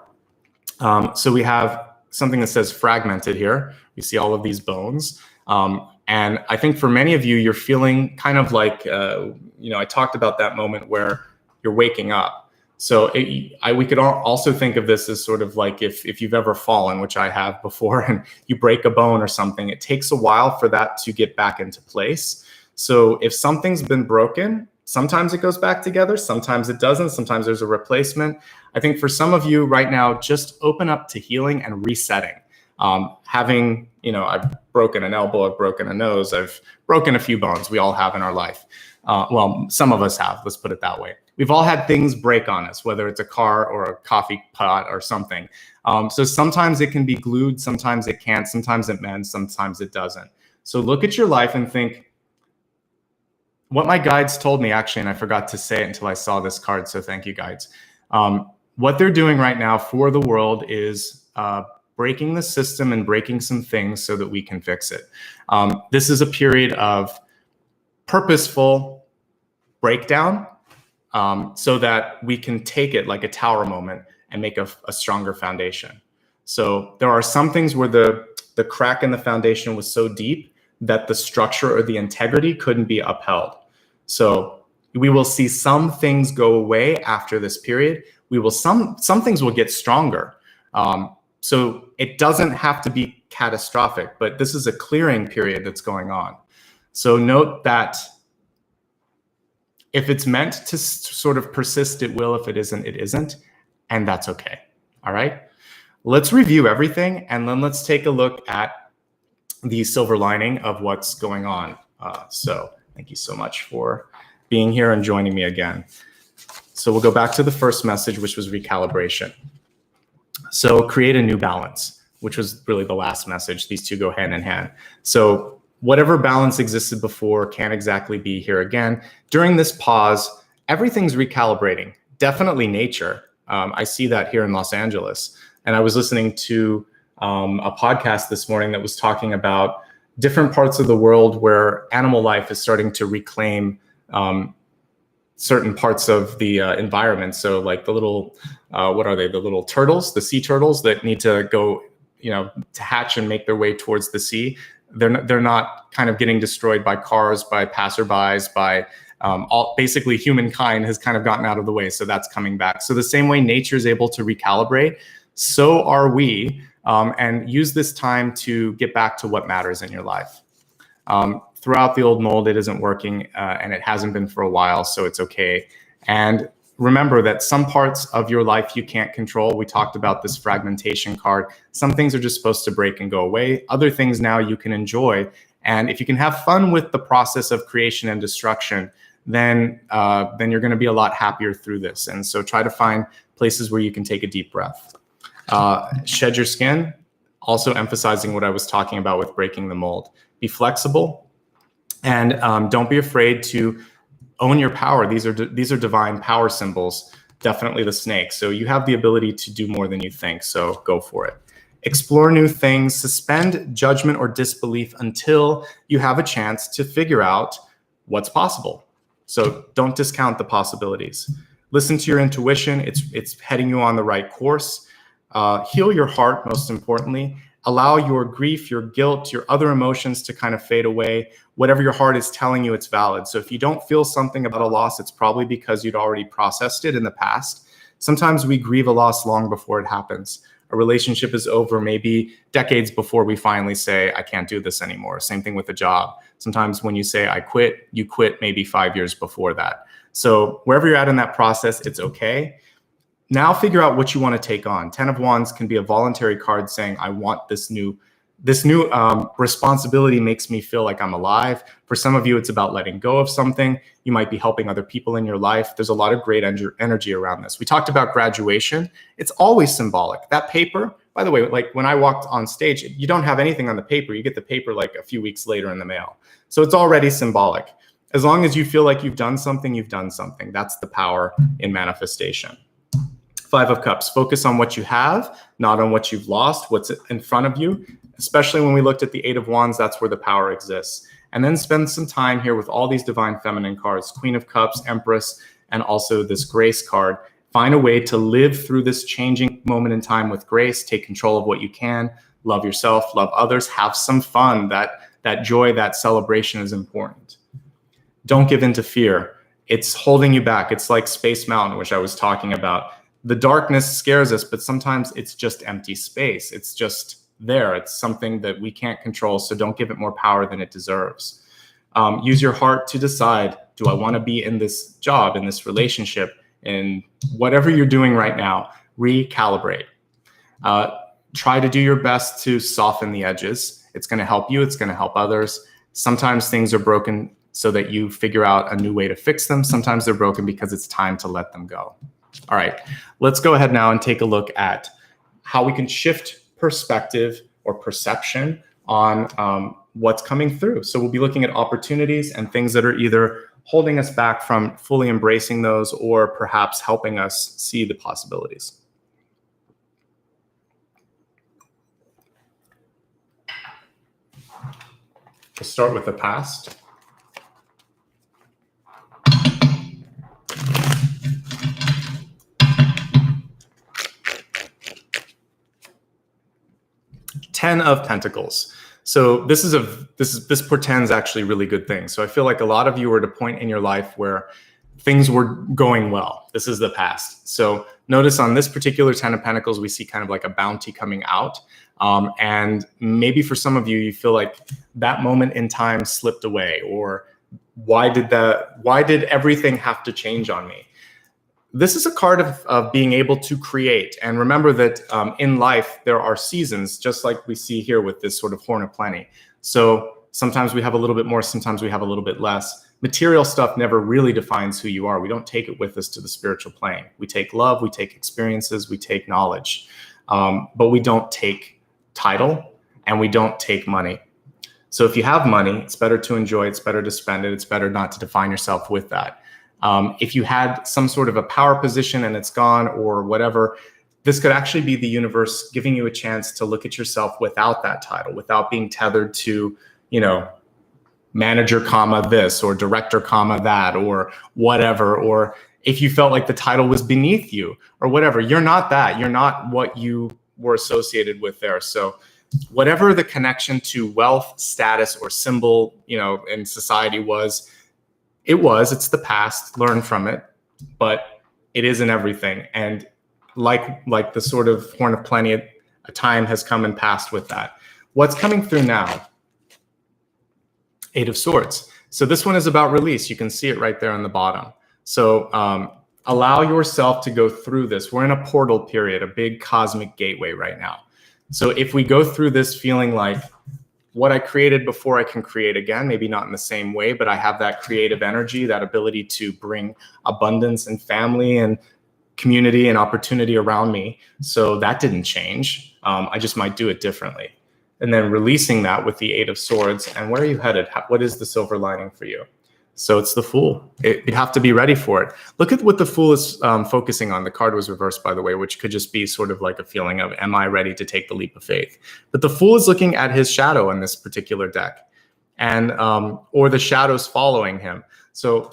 Speaker 1: So we have something that says fragmented here. You see all of these bones. And I think for many of you, you're feeling kind of like, I talked about that moment where you're waking up. So we could also think of this as sort of like if you've ever fallen, which I have before, and you break a bone or something, it takes a while for that to get back into place. So if something's been broken, sometimes it goes back together, sometimes it doesn't, sometimes there's a replacement. I think for some of you right now, just open up to healing and resetting. I've broken an elbow, I've broken a nose, I've broken a few bones. We all have in our life. Some of us have, let's put it that way. We've all had things break on us, whether it's a car or a coffee pot or something. So sometimes it can be glued, sometimes it can't, sometimes it mends, sometimes it doesn't. So look at your life and think, what my guides told me, actually, and I forgot to say it until I saw this card, so thank you, guides. What they're doing right now for the world is breaking the system and breaking some things so that we can fix it. This is a period of purposeful breakdown so that we can take it like a tower moment and make a stronger foundation. So there are some things where the crack in the foundation was so deep that the structure or the integrity couldn't be upheld. So we will see some things go away after this period. Some things will get stronger. So it doesn't have to be catastrophic, but this is a clearing period that's going on. So note that if it's meant to sort of persist, it will. If it isn't, it isn't. And that's okay. All right. Let's review everything. And then let's take a look at the silver lining of what's going on. So thank you so much for being here and joining me again. So we'll go back to the first message, which was recalibration. So create a new balance, which was really the last message. These two go hand in hand. So whatever balance existed before can't exactly be here again. During this pause, everything's recalibrating. Definitely nature. I see that here in Los Angeles. And I was listening to a podcast this morning that was talking about different parts of the world where animal life is starting to reclaim certain parts of the environment. So like the little, what are they? The little turtles, the sea turtles that need to go, to hatch and make their way towards the sea. They're not kind of getting destroyed by cars, by passerbys, by basically humankind has kind of gotten out of the way. So that's coming back. So the same way nature is able to recalibrate, so are we, and use this time to get back to what matters in your life. Throughout the old mold, it isn't working, and it hasn't been for a while, so it's okay. And remember that some parts of your life you can't control. We talked about this fragmentation card. Some things are just supposed to break and go away. Other things now you can enjoy. And if you can have fun with the process of creation and destruction, then you're going to be a lot happier through this. And so try to find places where you can take a deep breath. Shed your skin, also emphasizing what I was talking about with breaking the mold. Be flexible. And don't be afraid to own your power. These are divine power symbols, definitely the snake. So you have the ability to do more than you think. So go for it. Explore new things, suspend judgment or disbelief until you have a chance to figure out what's possible. So don't discount the possibilities. Listen to your intuition. It's heading you on the right course. Heal your heart, most importantly. Allow your grief, your guilt, your other emotions to kind of fade away. Whatever your heart is telling you, it's valid. So if you don't feel something about a loss, it's probably because you'd already processed it in the past. Sometimes we grieve a loss long before it happens. A relationship is over maybe decades before we finally say, I can't do this anymore. Same thing with a job. Sometimes when you say, I quit, you quit maybe 5 years before that. So wherever you're at in that process, it's okay. Now figure out what you want to take on. 10 of Wands can be a voluntary card saying, I want this new responsibility makes me feel like I'm alive. For some of you, it's about letting go of something. You might be helping other people in your life. There's a lot of great energy around this. We talked about graduation. It's always symbolic. That paper, by the way, like when I walked on stage, you don't have anything on the paper. You get the paper like a few weeks later in the mail. So it's already symbolic. As long as you feel like you've done something, you've done something. That's the power in manifestation. 5 of Cups, focus on what you have, not on what you've lost, what's in front of you. Especially when we looked at the 8 of Wands, that's where the power exists. And then spend some time here with all these divine feminine cards, Queen of Cups, Empress, and also this Grace card. Find a way to live through this changing moment in time with grace. Take control of what you can. Love yourself, love others, have some fun. That joy, that celebration is important. Don't give in to fear. It's holding you back. It's like Space Mountain, which I was talking about. The darkness scares us, but sometimes it's just empty space. It's just there. It's something that we can't control, so don't give it more power than it deserves. Use your heart to decide, do I want to be in this job, in this relationship, in whatever you're doing right now? Recalibrate. Try to do your best to soften the edges. It's going to help you. It's going to help others. Sometimes things are broken so that you figure out a new way to fix them. Sometimes they're broken because it's time to let them go. All right, let's go ahead now and take a look at how we can shift perspective or perception on what's coming through. So we'll be looking at opportunities and things that are either holding us back from fully embracing those or perhaps helping us see the possibilities. We'll start with the past. Ten of Pentacles. So this portends actually really good things. So I feel like a lot of you are at a point in your life where things were going well. This is the past. So notice on this particular 10 of Pentacles, we see kind of like a bounty coming out. And maybe for some of you, you feel like that moment in time slipped away, or why did everything have to change on me? This is a card of being able to create. And remember that in life, there are seasons, just like we see here with this sort of Horn of Plenty. So sometimes we have a little bit more, sometimes we have a little bit less. Material stuff never really defines who you are. We don't take it with us to the spiritual plane. We take love, we take experiences, we take knowledge, but we don't take title and we don't take money. So if you have money, it's better to enjoy, it's better to spend it, it's better not to define yourself with that. If you had some sort of a power position and it's gone or whatever, this could actually be the universe giving you a chance to look at yourself without that title, without being tethered to, manager, comma, this, or director, comma, that, or whatever. Or if you felt like the title was beneath you or whatever, you're not that. You're not what you were associated with there. So whatever the connection to wealth, status, or symbol, in society was, it's the past, learn from it, but it isn't everything. And like the sort of Horn of Plenty, a time has come and passed with that. What's coming through now? 8 of Swords. So this one is about release. You can see it right there on the bottom. So allow yourself to go through this. We're in a portal period, a big cosmic gateway right now. So if we go through this feeling like what I created before I can create again, maybe not in the same way, but I have that creative energy, that ability to bring abundance and family and community and opportunity around me. So that didn't change. I just might do it differently. And then releasing that with the 8 of Swords. And where are you headed? What is the silver lining for you? So it's the Fool. You have to be ready for it. Look at what the Fool is focusing on. The card was reversed, by the way, which could just be sort of like a feeling of, am I ready to take the leap of faith? But the Fool is looking at his shadow in this particular deck. and or the shadows following him. So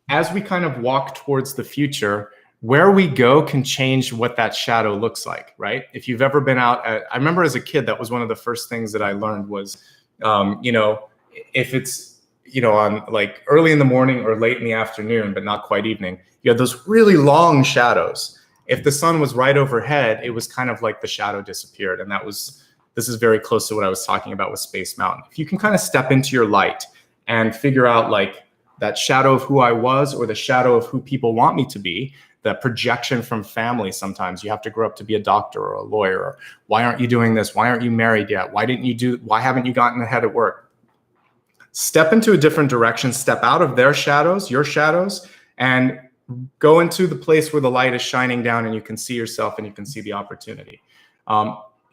Speaker 1: as we kind of walk towards the future, where we go can change what that shadow looks like, right? If you've ever been out I remember as a kid, that was one of the first things that I learned was, if it's, on like early in the morning or late in the afternoon, but not quite evening, you had those really long shadows. If the sun was right overhead, it was kind of like the shadow disappeared. And this is very close to what I was talking about with Space Mountain. If you can kind of step into your light and figure out like that shadow of who I was or the shadow of who people want me to be, that projection from family. Sometimes you have to grow up to be a doctor or a lawyer. Or, why aren't you doing this? Why aren't you married yet? Why haven't you gotten ahead at work? Step into a different direction, step out of their shadows, your shadows, and go into the place where the light is shining down and you can see yourself and you can see the opportunity.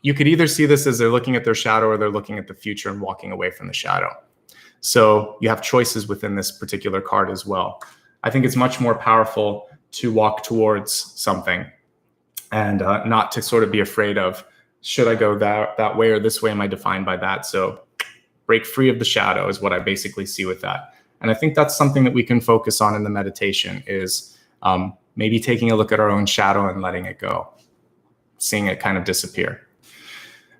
Speaker 1: You could either see this as they're looking at their shadow or they're looking at the future and walking away from the shadow. So you have choices within this particular card as well. I think it's much more powerful to walk towards something and not to sort of be afraid of, should I go that way or this way? Am I defined by that? So break free of the shadow is what I basically see with that. And I think that's something that we can focus on in the meditation is maybe taking a look at our own shadow and letting it go, seeing it kind of disappear.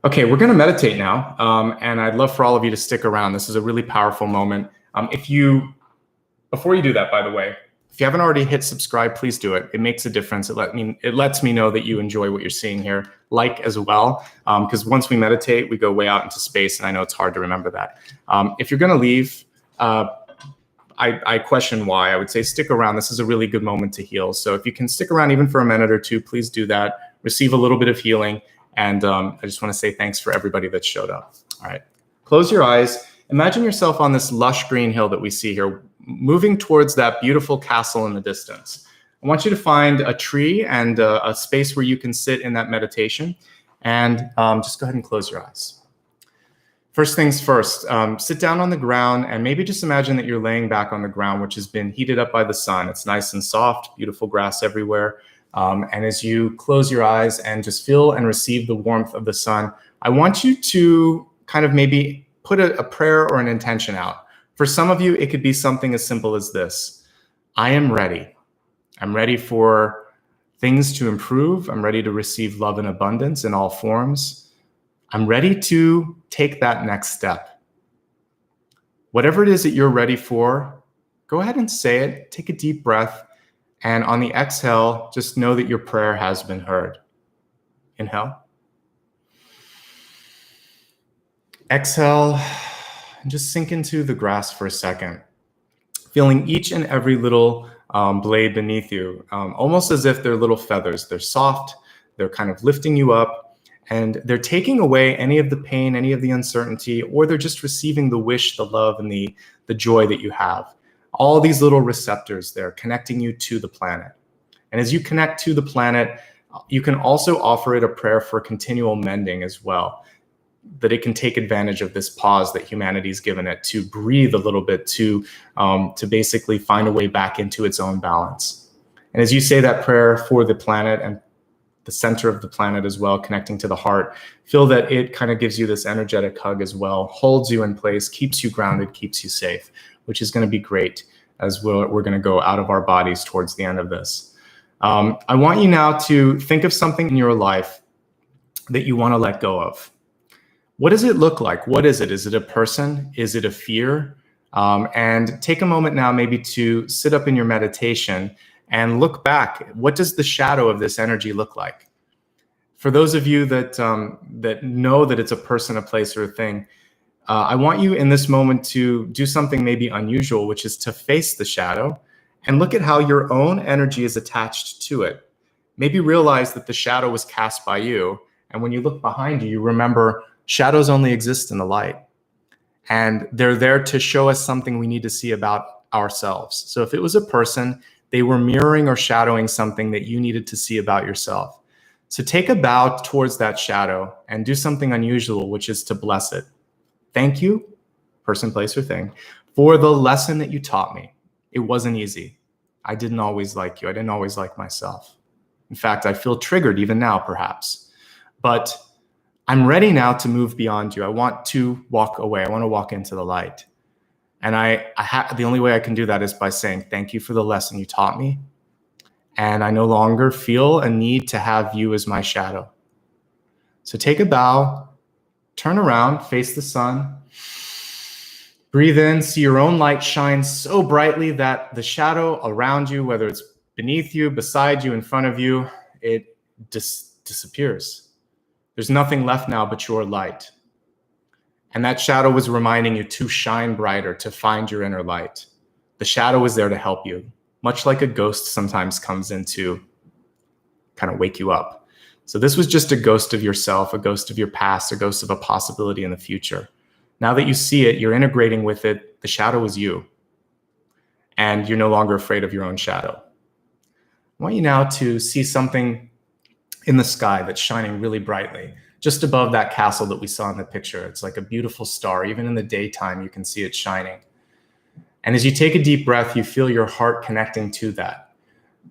Speaker 1: Okay, we're going to meditate now. And I'd love for all of you to stick around. This is a really powerful moment. Before you do that, by the way, if you haven't already hit subscribe, please do it. It makes a difference. It lets me know that you enjoy what you're seeing here. Like as well, because once we meditate, we go way out into space, and I know it's hard to remember that. If you're going to leave, I question why. I would say stick around. This is a really good moment to heal. So if you can stick around even for a minute or two, please do that. Receive a little bit of healing. And I just want to say thanks for everybody that showed up. All right. Close your eyes. Imagine yourself on this lush green hill that we see here, moving towards that beautiful castle in the distance. I want you to find a tree and a space where you can sit in that meditation. And just go ahead and close your eyes. First things first, sit down on the ground and maybe just imagine that you're laying back on the ground, which has been heated up by the sun. It's nice and soft, beautiful grass everywhere. And as you close your eyes and just feel and receive the warmth of the sun, I want you to kind of maybe put a prayer or an intention out. For some of you, it could be something as simple as this. I am ready. I'm ready for things to improve. I'm ready to receive love and abundance in all forms. I'm ready to take that next step. Whatever it is that you're ready for, go ahead and say it. Take a deep breath. And on the exhale, just know that your prayer has been heard. Inhale. Exhale, and just sink into the grass for a second, feeling each and every little blade beneath you, almost as if they're little feathers. They're soft, they're kind of lifting you up, and they're taking away any of the pain, any of the uncertainty, or they're just receiving the wish, the love, and the joy that you have. All these little receptors there connecting you to the planet. And as you connect to the planet, you can also offer it a prayer for continual mending as well, that it can take advantage of this pause that humanity's given it to breathe a little bit, to basically find a way back into its own balance. And as you say that prayer for the planet and the center of the planet as well, connecting to the heart, feel that it kind of gives you this energetic hug as well, holds you in place, keeps you grounded, keeps you safe, which is going to be great as we're going to go out of our bodies towards the end of this. I want you now to think of something in your life that you want to let go of. What does it look like? What is it? Is it a person? Is it a fear? And take a moment now maybe to sit up in your meditation and look back. What does the shadow of this energy look like? For those of you that know that it's a person, a place, or a thing, I want you in this moment to do something maybe unusual, which is to face the shadow and look at how your own energy is attached to it. Maybe realize that the shadow was cast by you. And when you look behind you, you remember shadows only exist in the light. And they're there to show us something we need to see about ourselves. So if it was a person, they were mirroring or shadowing something that you needed to see about yourself. So take a bow towards that shadow and do something unusual, which is to bless it. Thank you, person, place, or thing, for the lesson that you taught me. It wasn't easy. I didn't always like you. I didn't always like myself. In fact, I feel triggered even now, perhaps. But I'm ready now to move beyond you. I want to walk away. I want to walk into the light. And the only way I can do that is by saying, thank you for the lesson you taught me. And I no longer feel a need to have you as my shadow. So take a bow, turn around, face the sun, breathe in, see your own light shine so brightly that the shadow around you, whether it's beneath you, beside you, in front of you, it disappears. There's nothing left now but your light. And that shadow was reminding you to shine brighter, to find your inner light. The shadow was there to help you, much like a ghost sometimes comes in to kind of wake you up. So this was just a ghost of yourself, a ghost of your past, a ghost of a possibility in the future. Now that you see it, you're integrating with it. The shadow is you. And you're no longer afraid of your own shadow. I want you now to see something in the sky that's shining really brightly, just above that castle that we saw in the picture. It's like a beautiful star. Even in the daytime, you can see it shining. And as you take a deep breath, you feel your heart connecting to that.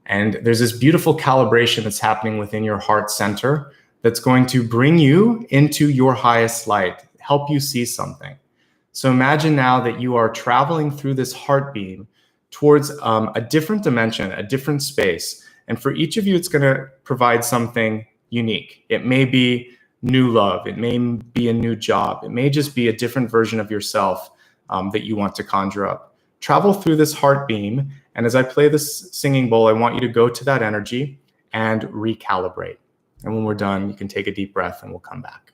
Speaker 1: And there's this beautiful calibration that's happening within your heart center that's going to bring you into your highest light, help you see something. So imagine now that you are traveling through this heart beam towards a different dimension, a different space. And for each of you, it's going to provide something unique. It may be new love. It may be a new job. It may just be a different version of yourself that you want to conjure up. Travel through this heart beam. And as I play this singing bowl, I want you to go to that energy and recalibrate. And when we're done, you can take a deep breath and we'll come back.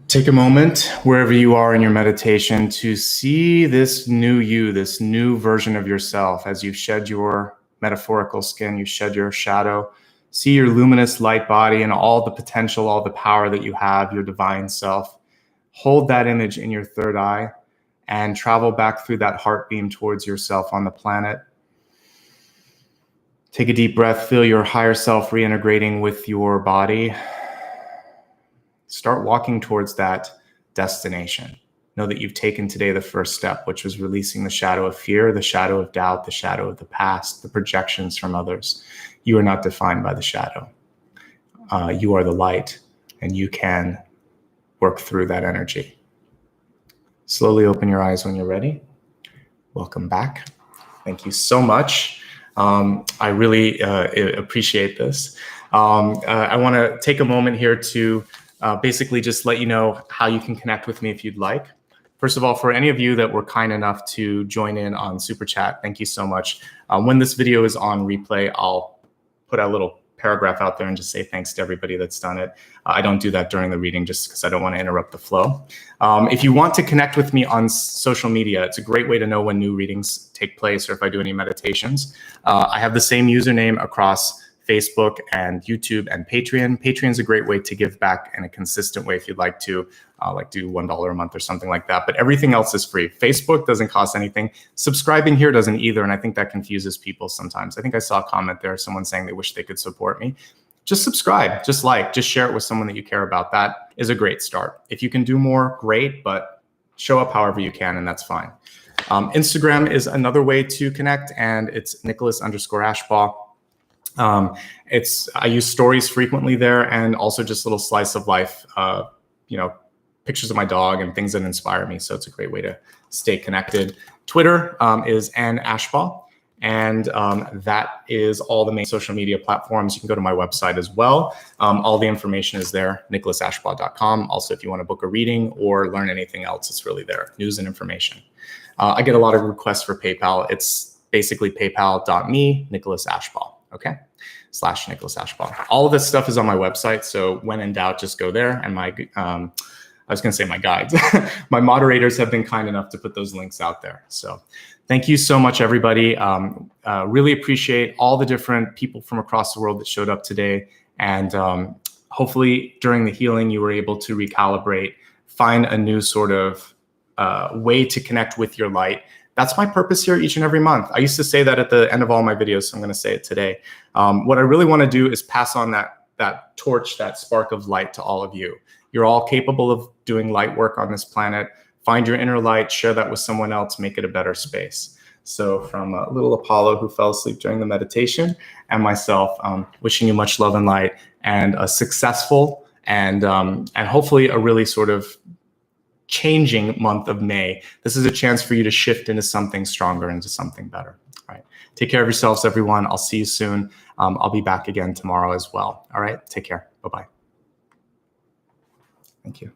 Speaker 1: Take a moment wherever you are in your meditation to see this new you, this new version of yourself. As you shed your metaphorical skin, you shed your shadow, see your luminous light body and all the potential, all the power that you have, your divine self. Hold that image in your third eye and travel back through that heart beam towards yourself on the planet. Take a deep breath, feel your higher self reintegrating with your body. Start walking towards that destination. Know that you've taken today the first step, which was releasing the shadow of fear, the shadow of doubt, the shadow of the past, the projections from others. You are not defined by the shadow. You are the light, and you can work through that energy. Slowly open your eyes when you're ready. Welcome back. Thank you so much. I really appreciate this. I want to take a moment here to basically just let you know how you can connect with me if you'd like. First of all, for any of you that were kind enough to join in on Super Chat, thank you so much. When this video is on replay, I'll put a little paragraph out there and just say thanks to everybody that's done it. I don't do that during the reading just because I don't want to interrupt the flow. If you want to connect with me on social media, it's a great way to know when new readings take place or if I do any meditations. I have the same username across Facebook and YouTube and Patreon. Patreon's a great way to give back in a consistent way if you'd like to, like do $1 a month or something like that. But everything else is free. Facebook doesn't cost anything. Subscribing here doesn't either, and I think that confuses people sometimes. I think I saw a comment there, someone saying they wish they could support me. Just subscribe, just like, just share it with someone that you care about. That is a great start. If you can do more, great, but show up however you can, and that's fine. Instagram is another way to connect, and it's Nicholas_Ashbaugh. I use stories frequently there, and also just little slice of life, pictures of my dog and things that inspire me. So it's a great way to stay connected. Twitter is Ashbaugh, And that is all the main social media platforms. You can go to my website as well. All the information is there, nicholasashbaugh.com. Also, if you want to book a reading or learn anything else, it's really there, news and information. I get a lot of requests for PayPal. It's basically paypal.me, Nicholas Ashbaugh, okay? / Nicholas Ashbaugh. All of this stuff is on my website, so when in doubt, just go there. And my, I was going to say my guides. My moderators have been kind enough to put those links out there. So thank you so much, everybody. Really appreciate all the different people from across the world that showed up today. And hopefully during the healing, you were able to recalibrate, find a new sort of way to connect with your light. That's my purpose here each and every month. I used to say that at the end of all my videos, so I'm going to say it today. What I really want to do is pass on that torch, that spark of light to all of you. You're all capable of doing light work on this planet. Find your inner light, share that with someone else, make it a better space. So from little Apollo, who fell asleep during the meditation, and myself, wishing you much love and light and a successful and hopefully a really sort of changing month of May. This is a chance for you to shift into something stronger, into something better. All right. Take care of yourselves, everyone. I'll see you soon. I'll be back again tomorrow as well. All right. Take care. Bye-bye. Thank you.